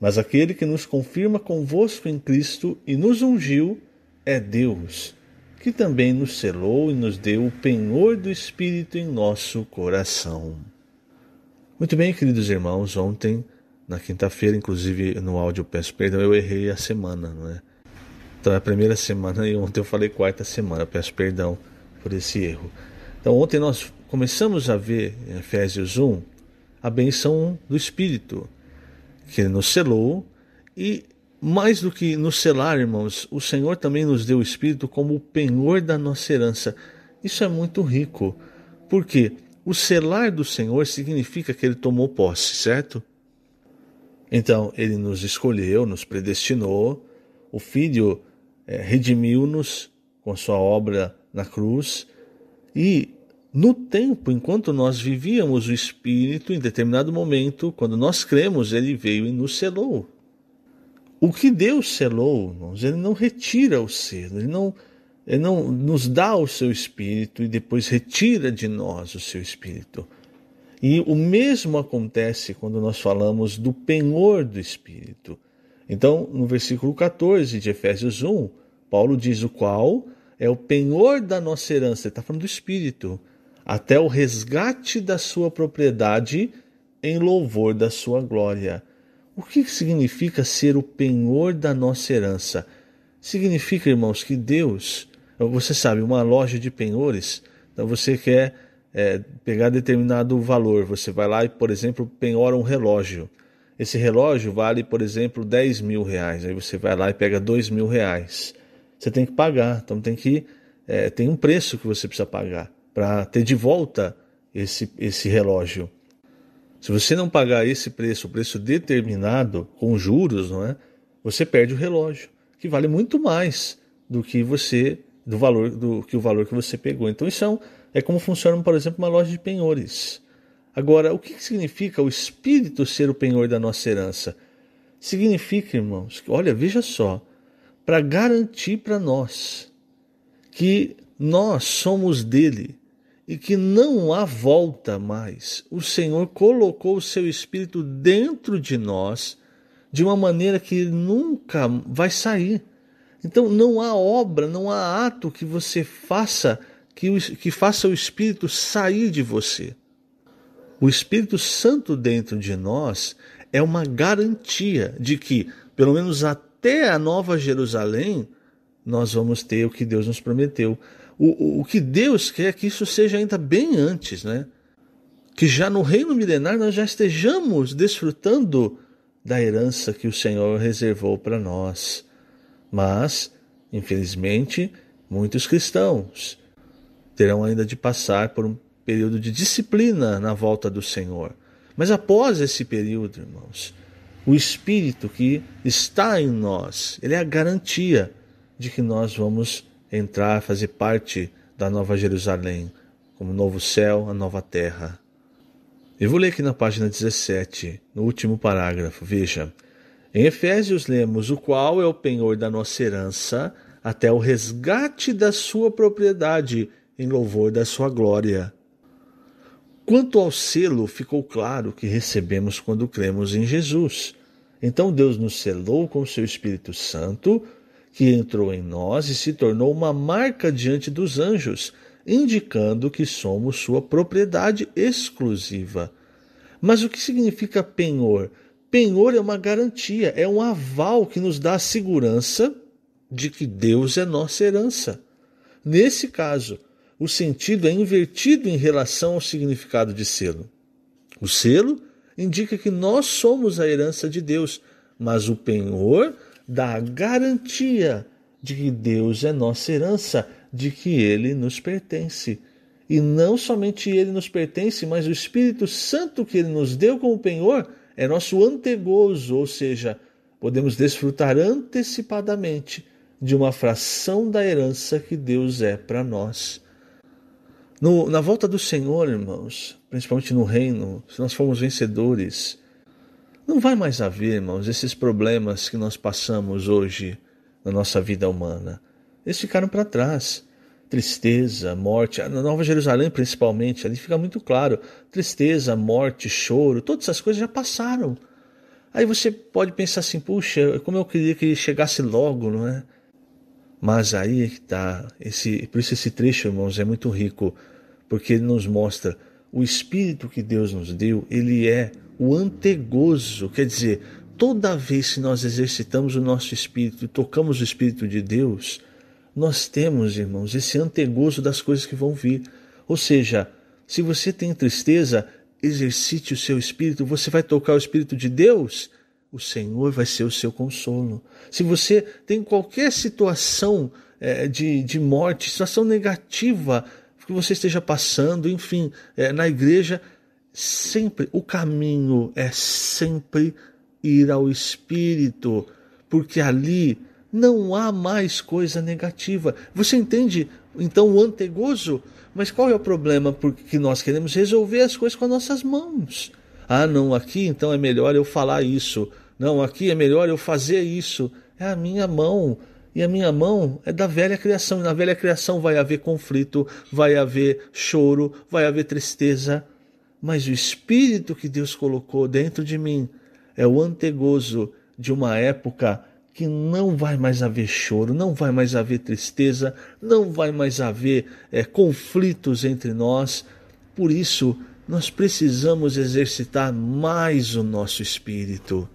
Mas aquele que nos confirma convosco em Cristo e nos ungiu é Deus, que também nos selou e nos deu o penhor do Espírito em nosso coração. Muito bem, queridos irmãos, ontem, na quinta-feira, inclusive no áudio eu peço perdão, eu errei a semana, Então é a primeira semana e ontem eu falei quarta semana, eu peço perdão por esse erro. Então ontem nós começamos a ver em Efésios 1 a bênção do Espírito, que Ele nos selou, e mais do que nos selar, irmãos, o Senhor também nos deu o Espírito como o penhor da nossa herança. Isso é muito rico, porque o selar do Senhor significa que Ele tomou posse, certo? Então, Ele nos escolheu, nos predestinou, o Filho redimiu-nos com a sua obra na cruz, e no tempo, enquanto nós vivíamos o Espírito, em determinado momento, quando nós cremos, Ele veio e nos selou. O que Deus selou, irmãos, Ele não retira o selo, Ele não nos dá o seu Espírito e depois retira de nós o seu Espírito. E o mesmo acontece quando nós falamos do penhor do Espírito. Então, no versículo 14 de Efésios 1, Paulo diz o qual é o penhor da nossa herança, ele está falando do Espírito, até o resgate da sua propriedade em louvor da sua glória. O que significa ser o penhor da nossa herança? Significa, irmãos, que Deus, você sabe, uma loja de penhores, então você quer pegar determinado valor, você vai lá e, por exemplo, penhora um relógio. Esse relógio vale, por exemplo, 10 mil reais, aí você vai lá e pega 2 mil reais. Você tem que pagar, então tem um preço que você precisa pagar para ter de volta esse relógio. Se você não pagar esse preço, o preço determinado, com juros, você perde o relógio, que vale muito mais do que o valor que você pegou. Então isso é como funciona, por exemplo, uma loja de penhores. Agora, o que significa o Espírito ser o penhor da nossa herança? Significa, irmãos, olha, veja só, para garantir para nós que nós somos dele e que não há volta mais. O Senhor colocou o seu Espírito dentro de nós de uma maneira que ele nunca vai sair. Então não há obra, não há ato que você faça que faça o Espírito sair de você. O Espírito Santo dentro de nós é uma garantia de que, pelo menos até a Nova Jerusalém, nós vamos ter o que Deus nos prometeu. O que Deus quer é que isso seja ainda bem antes, Que já no reino milenar nós já estejamos desfrutando da herança que o Senhor reservou para nós. Mas, infelizmente, muitos cristãos terão ainda de passar por um período de disciplina na volta do Senhor. Mas após esse período, irmãos, o Espírito que está em nós, ele é a garantia de que nós vamos entrar, fazer parte da Nova Jerusalém, como o novo céu, a nova terra. Eu vou ler aqui na página 17, no último parágrafo, veja. Em Efésios lemos, o qual é o penhor da nossa herança, até o resgate da sua propriedade, em louvor da sua glória. Quanto ao selo, ficou claro que recebemos quando cremos em Jesus. Então Deus nos selou com o seu Espírito Santo, que entrou em nós e se tornou uma marca diante dos anjos, indicando que somos sua propriedade exclusiva. Mas o que significa penhor? Penhor é uma garantia, é um aval que nos dá a segurança de que Deus é nossa herança. Nesse caso, o sentido é invertido em relação ao significado de selo. O selo indica que nós somos a herança de Deus, mas o penhor dá a garantia de que Deus é nossa herança, de que Ele nos pertence. E não somente Ele nos pertence, mas o Espírito Santo que Ele nos deu como penhor é nosso antegozo, ou seja, podemos desfrutar antecipadamente de uma fração da herança que Deus é para nós. Na volta do Senhor, irmãos, principalmente no reino, se nós formos vencedores, não vai mais haver, irmãos, esses problemas que nós passamos hoje na nossa vida humana. Eles ficaram para trás. Tristeza, morte, na Nova Jerusalém principalmente, ali fica muito claro. Tristeza, morte, choro, todas essas coisas já passaram. Aí você pode pensar assim, puxa, como eu queria que chegasse logo, não é? Mas aí é que está, por isso esse trecho, irmãos, é muito rico, porque ele nos mostra o Espírito que Deus nos deu, ele é o antegozo, quer dizer, toda vez que nós exercitamos o nosso Espírito e tocamos o Espírito de Deus, nós temos, irmãos, esse antegozo das coisas que vão vir. Ou seja, se você tem tristeza, exercite o seu Espírito, você vai tocar o Espírito de Deus, o Senhor vai ser o seu consolo. Se você tem qualquer situação de morte, situação negativa que você esteja passando, enfim, na igreja, sempre o caminho é sempre ir ao Espírito, porque ali não há mais coisa negativa. Você entende, então, o antegozo? Mas qual é o problema? Porque nós queremos resolver as coisas com as nossas mãos. Ah, não, aqui então é melhor eu falar isso. Não, aqui é melhor eu fazer isso. É a minha mão. E a minha mão é da velha criação. E na velha criação vai haver conflito, vai haver choro, vai haver tristeza. Mas o Espírito que Deus colocou dentro de mim é o antegozo de uma época que não vai mais haver choro, não vai mais haver tristeza, não vai mais haver conflitos entre nós. Por isso, nós precisamos exercitar mais o nosso espírito.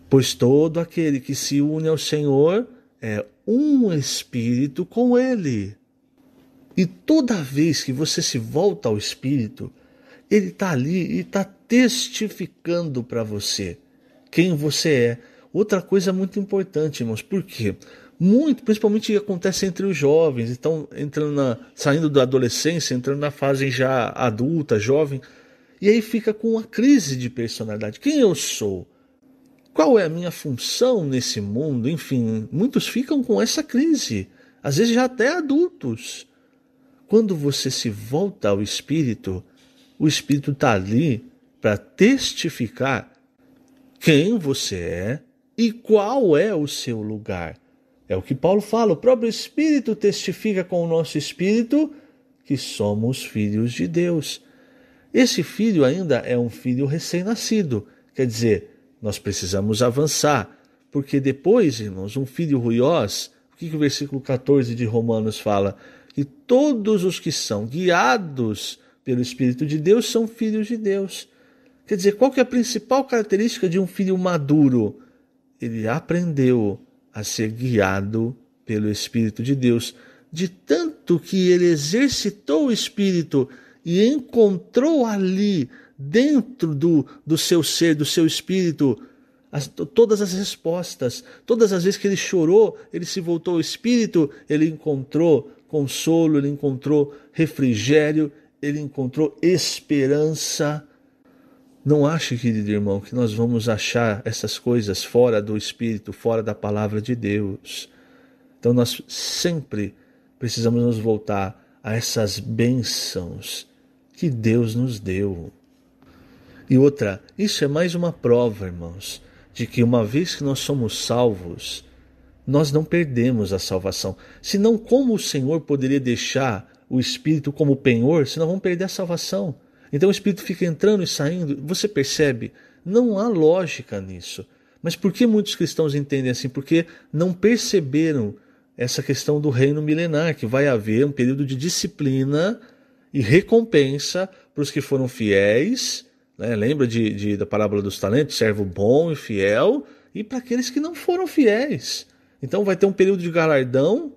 Pois todo aquele que se une ao Senhor é um espírito com Ele. E toda vez que você se volta ao Espírito, Ele está ali e está testificando para você quem você é. Outra coisa muito importante, irmãos, por quê? Principalmente acontece entre os jovens, então saindo da adolescência, entrando na fase já adulta, jovem, e aí fica com uma crise de personalidade. Quem eu sou? Qual é a minha função nesse mundo? Enfim, muitos ficam com essa crise, às vezes já até adultos. Quando você se volta ao Espírito, o Espírito está ali para testificar quem você é e qual é o seu lugar. É o que Paulo fala, o próprio Espírito testifica com o nosso Espírito que somos filhos de Deus. Esse filho ainda é um filho recém-nascido, quer dizer, nós precisamos avançar, porque depois, irmãos, um filho ruiós, o que o versículo 14 de Romanos fala? Que todos os que são guiados pelo Espírito de Deus são filhos de Deus. Quer dizer, qual que é a principal característica de um filho maduro? Ele aprendeu a ser guiado pelo Espírito de Deus, de tanto que ele exercitou o Espírito e encontrou ali, dentro do seu ser, do seu Espírito, todas as respostas. Todas as vezes que ele chorou, ele se voltou ao Espírito, ele encontrou consolo, ele encontrou refrigério, ele encontrou esperança. Não ache, querido irmão, que nós vamos achar essas coisas fora do Espírito, fora da palavra de Deus. Então nós sempre precisamos nos voltar a essas bênçãos que Deus nos deu. E outra, isso é mais uma prova, irmãos, de que uma vez que nós somos salvos, nós não perdemos a salvação. Senão, como o Senhor poderia deixar o Espírito como penhor, se nós vamos perder a salvação? Então o Espírito fica entrando e saindo. Você percebe? Não há lógica nisso. Mas por que muitos cristãos entendem assim? Porque não perceberam essa questão do reino milenar, que vai haver um período de disciplina e recompensa para os que foram fiéis, né? Lembra da parábola dos talentos? Servo bom e fiel, e para aqueles que não foram fiéis. Então vai ter um período de galardão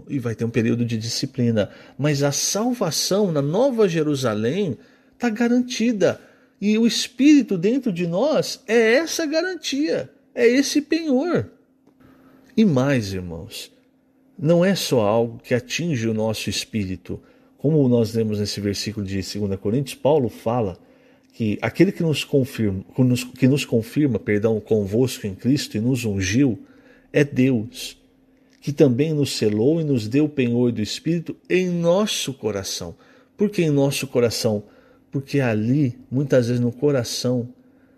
e vai ter um período de disciplina. Mas a salvação na Nova Jerusalém está garantida. E o Espírito dentro de nós é essa garantia, é esse penhor. E mais, irmãos, não é só algo que atinge o nosso espírito. Como nós lemos nesse versículo de 2 Coríntios, Paulo fala que aquele que nos confirma convosco em Cristo e nos ungiu é Deus, que também nos selou e nos deu o penhor do Espírito em nosso coração. Por que em nosso coração? Porque ali, muitas vezes no coração,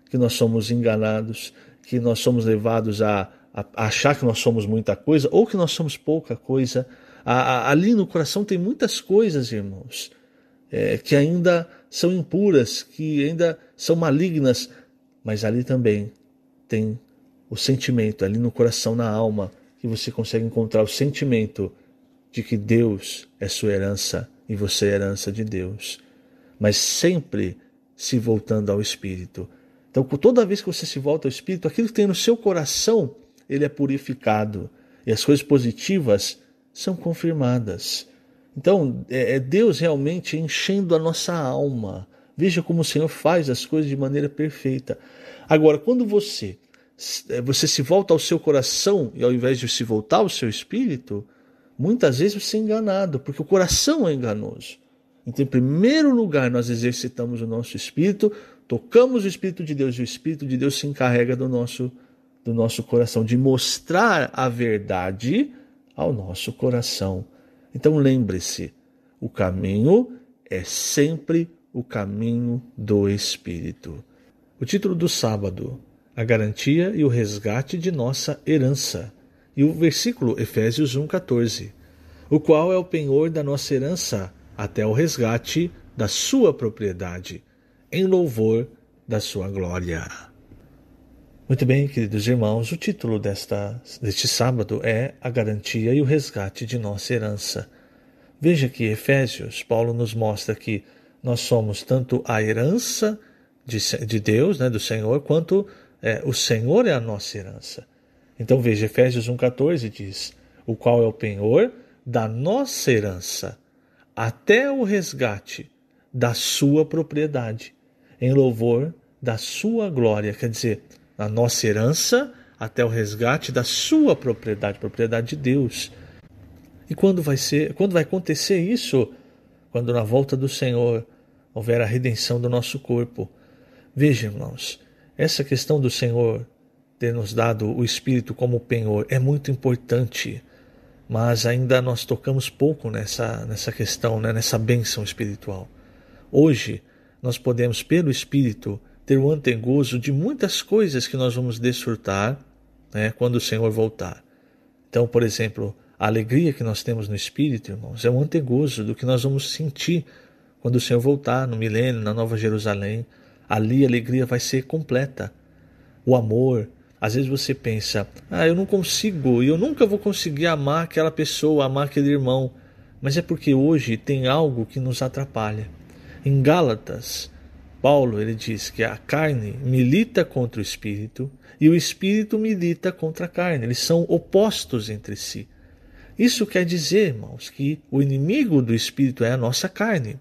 que nós somos enganados, que nós somos levados a achar que nós somos muita coisa ou que nós somos pouca coisa. Ali no coração tem muitas coisas, irmãos, que ainda são impuras, que ainda são malignas, mas ali também tem o sentimento, ali no coração, na alma, que você consegue encontrar o sentimento de que Deus é sua herança e você é herança de Deus. Mas sempre se voltando ao Espírito. Então, toda vez que você se volta ao Espírito, aquilo que tem no seu coração, ele é purificado. E as coisas positivas são confirmadas. Então, é Deus realmente enchendo a nossa alma. Veja como o Senhor faz as coisas de maneira perfeita. Agora, quando você se volta ao seu coração, e ao invés de se voltar ao seu Espírito, muitas vezes você é enganado, porque o coração é enganoso. Então, em primeiro lugar, nós exercitamos o nosso Espírito, tocamos o Espírito de Deus, e o Espírito de Deus se encarrega do nosso coração, de mostrar a verdade ao nosso coração. Então lembre-se, o caminho é sempre o caminho do Espírito. O título do sábado, a garantia e o resgate de nossa herança. E o versículo Efésios 1,14, o qual é o penhor da nossa herança, até o resgate da sua propriedade, em louvor da sua glória. Muito bem, queridos irmãos, o título deste sábado é a garantia e o resgate de nossa herança. Veja que Efésios, Paulo nos mostra que nós somos tanto a herança de Deus, né, do Senhor, quanto o Senhor é a nossa herança. Então veja, Efésios 1,14 diz, o qual é o penhor da nossa herança, até o resgate da sua propriedade, em louvor da sua glória. Quer dizer, a nossa herança até o resgate da sua propriedade de Deus. E quando vai acontecer isso? Quando na volta do Senhor houver a redenção do nosso corpo. Veja, irmãos, essa questão do Senhor ter nos dado o Espírito como penhor é muito importante, mas ainda nós tocamos pouco nessa questão, né, nessa bênção espiritual. Hoje, nós podemos, pelo Espírito, ter o antegozo de muitas coisas que nós vamos desfrutar, né, quando o Senhor voltar. Então, por exemplo, a alegria que nós temos no Espírito, irmãos, é um antegozo do que nós vamos sentir quando o Senhor voltar no milênio, na Nova Jerusalém. Ali a alegria vai ser completa. O amor, às vezes você pensa, eu não consigo, eu nunca vou conseguir amar aquela pessoa, amar aquele irmão. Mas é porque hoje tem algo que nos atrapalha. Em Gálatas, Paulo ele diz que a carne milita contra o Espírito e o Espírito milita contra a carne. Eles são opostos entre si. Isso quer dizer, irmãos, que o inimigo do Espírito é a nossa carne.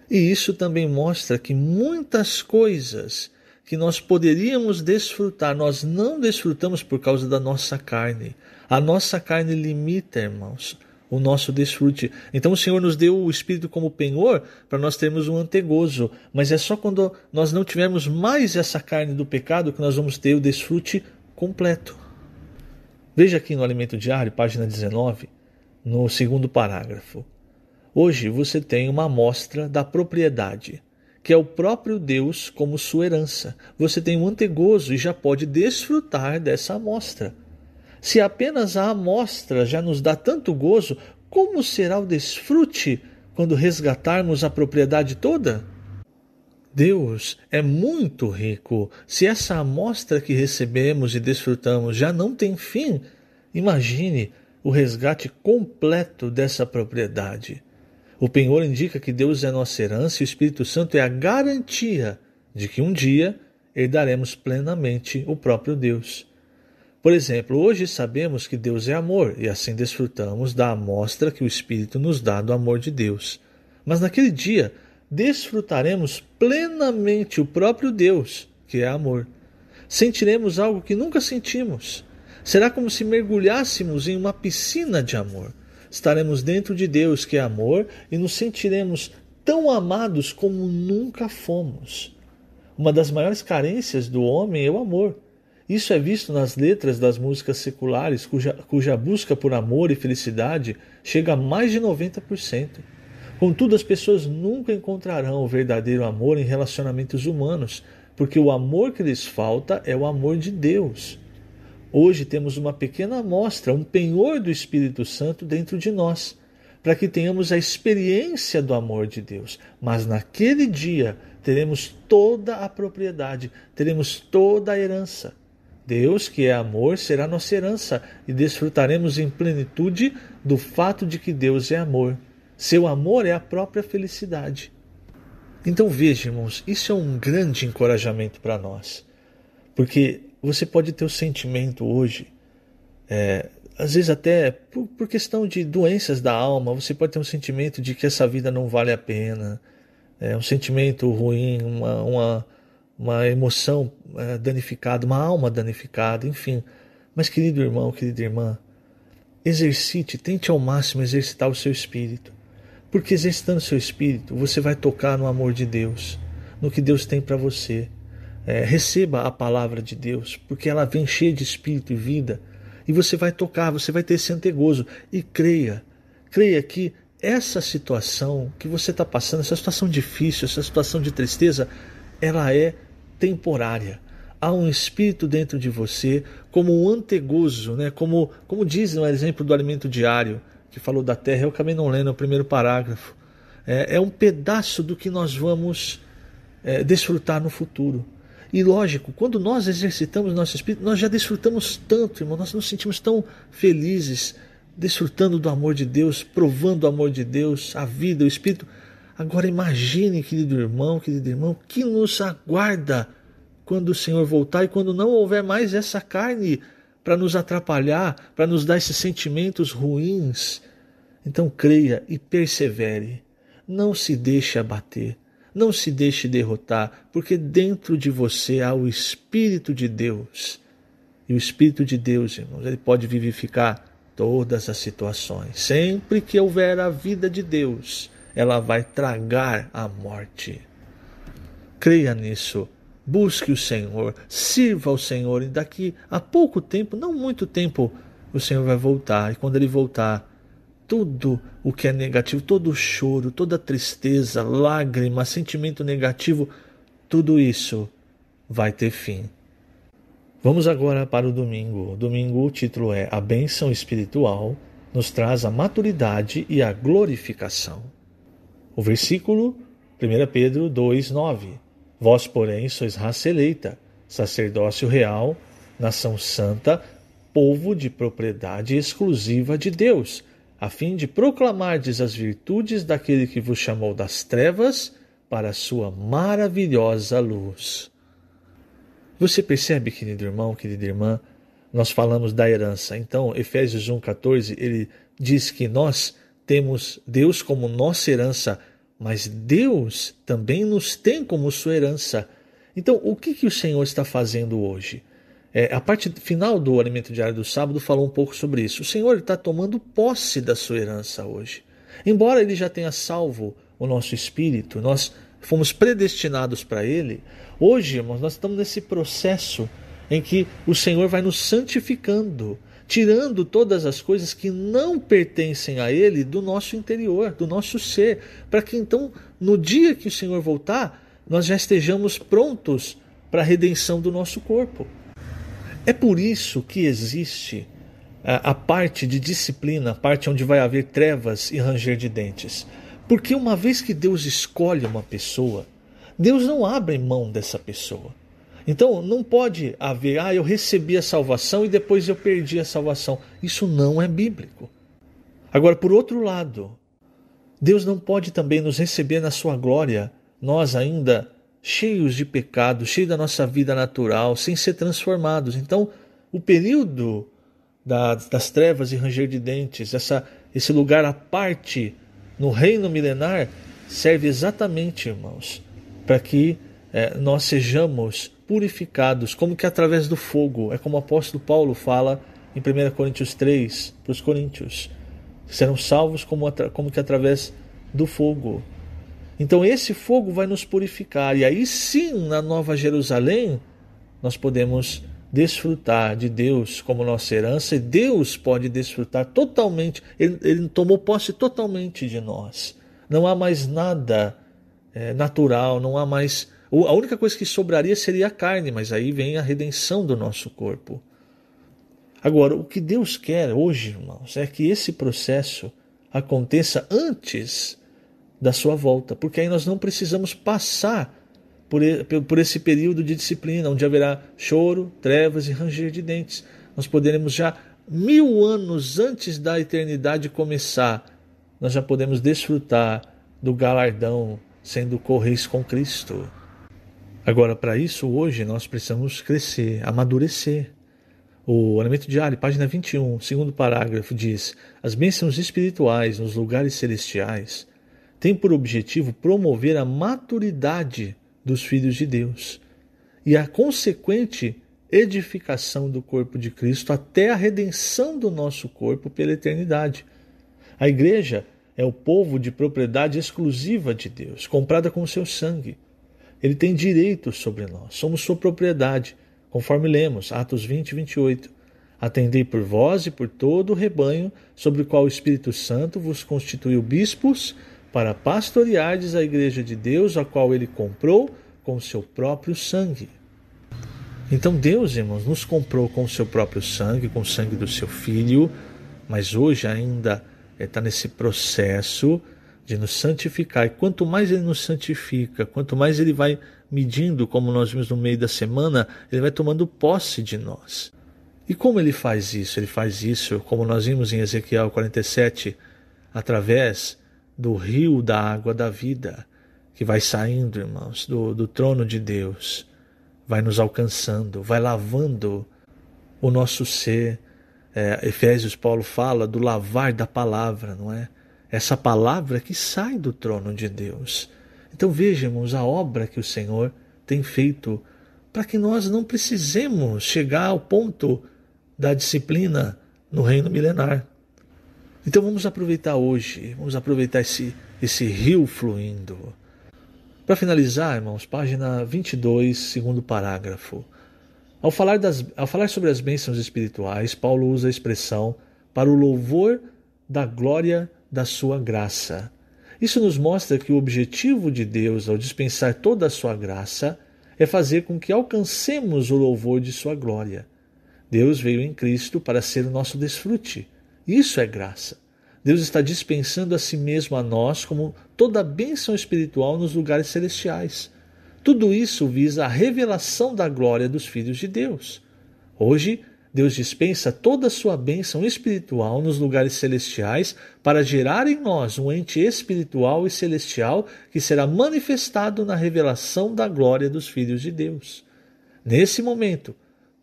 E isso também mostra que muitas coisas que nós poderíamos desfrutar, nós não desfrutamos por causa da nossa carne. A nossa carne limita, irmãos, o nosso desfrute. Então o Senhor nos deu o Espírito como penhor para nós termos um antegozo. Mas é só quando nós não tivermos mais essa carne do pecado que nós vamos ter o desfrute completo. Veja aqui no Alimento Diário, página 19, no 2º parágrafo. Hoje você tem uma amostra da propriedade, que é o próprio Deus como sua herança. Você tem um antegozo e já pode desfrutar dessa amostra. Se apenas a amostra já nos dá tanto gozo, como será o desfrute quando resgatarmos a propriedade toda? Deus é muito rico. Se essa amostra que recebemos e desfrutamos já não tem fim, imagine o resgate completo dessa propriedade. O penhor indica que Deus é nossa herança e o Espírito Santo é a garantia de que um dia herdaremos plenamente o próprio Deus. Por exemplo, hoje sabemos que Deus é amor e assim desfrutamos da amostra que o Espírito nos dá do amor de Deus. Mas naquele dia, desfrutaremos plenamente o próprio Deus, que é amor. Sentiremos algo que nunca sentimos. Será como se mergulhássemos em uma piscina de amor. Estaremos dentro de Deus, que é amor, e nos sentiremos tão amados como nunca fomos. Uma das maiores carências do homem é o amor. Isso é visto nas letras das músicas seculares, cuja busca por amor e felicidade chega a mais de 90%. Contudo, as pessoas nunca encontrarão o verdadeiro amor em relacionamentos humanos, porque o amor que lhes falta é o amor de Deus. Hoje temos uma pequena amostra, um penhor do Espírito Santo dentro de nós, para que tenhamos a experiência do amor de Deus. Mas naquele dia teremos toda a propriedade, teremos toda a herança. Deus, que é amor, será nossa herança e desfrutaremos em plenitude do fato de que Deus é amor. Seu amor é a própria felicidade. Então veja, irmãos, isso é um grande encorajamento para nós. Porque você pode ter o sentimento hoje, às vezes até por questão de doenças da alma, você pode ter um sentimento de que essa vida não vale a pena, um sentimento ruim, uma emoção danificada, uma alma danificada, enfim. Mas querido irmão, querida irmã, tente ao máximo exercitar o seu espírito. Porque exercitando o seu espírito, você vai tocar no amor de Deus, no que Deus tem para você. Receba a palavra de Deus, porque ela vem cheia de espírito e vida, e você vai tocar, você vai ter esse antegozo. E creia que essa situação que você está passando, essa situação difícil, essa situação de tristeza, ela é temporária. Há um espírito dentro de você, como um antegozo, né? Como diz no exemplo do alimento diário, que falou da terra, eu acabei não lendo o primeiro parágrafo. É um pedaço do que nós vamos desfrutar no futuro. E lógico, quando nós exercitamos nosso espírito, nós já desfrutamos tanto, irmão, nós nos sentimos tão felizes, desfrutando do amor de Deus, provando o amor de Deus, a vida, o espírito. Agora imagine, querido irmão, querida irmã, o que nos aguarda quando o Senhor voltar e quando não houver mais essa carne para nos atrapalhar, para nos dar esses sentimentos ruins. Então creia e persevere. Não se deixe abater. Não se deixe derrotar, porque dentro de você há o Espírito de Deus. E o Espírito de Deus, irmãos, ele pode vivificar todas as situações. Sempre que houver a vida de Deus, ela vai tragar a morte. Creia nisso. Busque o Senhor, sirva ao Senhor, e daqui a pouco tempo, não muito tempo, o Senhor vai voltar. E quando Ele voltar, tudo o que é negativo, todo o choro, toda a tristeza, lágrima, sentimento negativo, tudo isso vai ter fim. Vamos agora para o domingo. Domingo, o título é A Bênção Espiritual, nos traz a maturidade e a glorificação. O versículo, 1 Pedro 2:9. Vós, porém, sois raça eleita, sacerdócio real, nação santa, povo de propriedade exclusiva de Deus, a fim de proclamardes as virtudes daquele que vos chamou das trevas para a sua maravilhosa luz. Você percebe, querido irmão, querida irmã, nós falamos da herança. Então, Efésios 1:14, ele diz que nós temos Deus como nossa herança, mas Deus também nos tem como sua herança. Então, o que o Senhor está fazendo hoje? A parte final do Alimento Diário do Sábado falou um pouco sobre isso. O Senhor está tomando posse da sua herança hoje. Embora Ele já tenha salvo o nosso espírito, nós fomos predestinados para Ele. Hoje, irmãos, nós estamos nesse processo em que o Senhor vai nos santificando, tirando todas as coisas que não pertencem a Ele do nosso interior, do nosso ser, para que então, no dia que o Senhor voltar, nós já estejamos prontos para a redenção do nosso corpo. É por isso que existe a parte de disciplina, a parte onde vai haver trevas e ranger de dentes. Porque uma vez que Deus escolhe uma pessoa, Deus não abre mão dessa pessoa. Então não pode haver, eu recebi a salvação e depois eu perdi a salvação. Isso não é bíblico. Agora, por outro lado, Deus não pode também nos receber na sua glória, nós ainda cheios de pecado, cheios da nossa vida natural, sem ser transformados. Então, o período das trevas e ranger de dentes, esse lugar à parte no reino milenar, serve exatamente, irmãos, para que nós sejamos purificados, como que através do fogo. É como o apóstolo Paulo fala em 1 Coríntios 3, para os coríntios. Serão salvos como que através do fogo. Então esse fogo vai nos purificar. E aí sim, na Nova Jerusalém, nós podemos desfrutar de Deus como nossa herança. E Deus pode desfrutar totalmente. Ele tomou posse totalmente de nós. Não há mais nada natural, não há mais... A única coisa que sobraria seria a carne, mas aí vem a redenção do nosso corpo. Agora, o que Deus quer hoje, irmãos, é que esse processo aconteça antes da sua volta, porque aí nós não precisamos passar por esse período de disciplina, onde haverá choro, trevas e ranger de dentes. Nós poderemos já 1000 anos antes da eternidade começar, nós já podemos desfrutar do galardão sendo correis com Cristo. Agora, para isso, hoje, nós precisamos crescer, amadurecer. O Alimento Diário, página 21, segundo parágrafo, diz: as bênçãos espirituais nos lugares celestiais têm por objetivo promover a maturidade dos filhos de Deus e a consequente edificação do corpo de Cristo até a redenção do nosso corpo pela eternidade. A igreja é o povo de propriedade exclusiva de Deus, comprada com o seu sangue. Ele tem direitos sobre nós, somos sua propriedade, conforme lemos, Atos 20, 28. Atendei por vós e por todo o rebanho, sobre o qual o Espírito Santo vos constituiu bispos, para pastoreardes a igreja de Deus, a qual ele comprou com o seu próprio sangue. Então Deus, irmãos, nos comprou com o seu próprio sangue, com o sangue do seu Filho, mas hoje ainda está nesse processo de nos santificar. E quanto mais ele nos santifica, quanto mais ele vai medindo, como nós vimos no meio da semana, ele vai tomando posse de nós. E como ele faz isso? Ele faz isso, como nós vimos em Ezequiel 47, através do rio da água da vida, que vai saindo, irmãos, do trono de Deus, vai nos alcançando, vai lavando o nosso ser. Efésios, Paulo fala do lavar da palavra, não é? Essa palavra que sai do trono de Deus. Então vejamos a obra que o Senhor tem feito para que nós não precisemos chegar ao ponto da disciplina no reino milenar. Então vamos aproveitar hoje, vamos aproveitar esse rio fluindo. Para finalizar, irmãos, página 22, segundo parágrafo. Ao falar sobre as bênçãos espirituais, Paulo usa a expressão para o louvor da glória da sua graça. Isso nos mostra que o objetivo de Deus ao dispensar toda a sua graça é fazer com que alcancemos o louvor de sua glória. Deus veio em Cristo para ser o nosso desfrute. Isso é graça. Deus está dispensando a si mesmo a nós como toda a bênção espiritual nos lugares celestiais. Tudo isso visa a revelação da glória dos filhos de Deus. Hoje, Deus dispensa toda a sua bênção espiritual nos lugares celestiais para gerar em nós um ente espiritual e celestial que será manifestado na revelação da glória dos filhos de Deus. Nesse momento,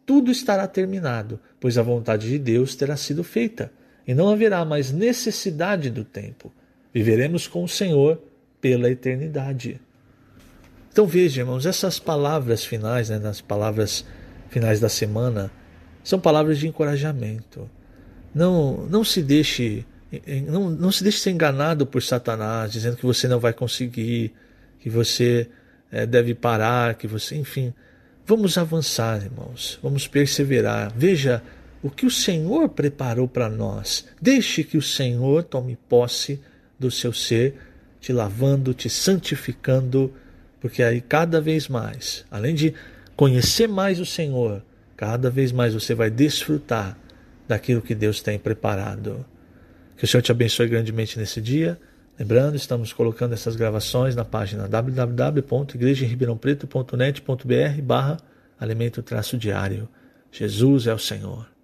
tudo estará terminado, pois a vontade de Deus terá sido feita, e não haverá mais necessidade do tempo. Viveremos com o Senhor pela eternidade. Então veja, irmãos, essas palavras finais, nas palavras finais da semana, são palavras de encorajamento. Não se deixe ser enganado por Satanás, dizendo que você não vai conseguir, que você deve parar, que você, enfim. Vamos avançar, irmãos. Vamos perseverar. Veja o que o Senhor preparou para nós. Deixe que o Senhor tome posse do seu ser, te lavando, te santificando, porque aí cada vez mais, além de conhecer mais o Senhor, cada vez mais você vai desfrutar daquilo que Deus tem preparado. Que o Senhor te abençoe grandemente nesse dia. Lembrando, estamos colocando essas gravações na página www.igrejaemribeirãopreto.net.br/alimento-diário. Jesus é o Senhor.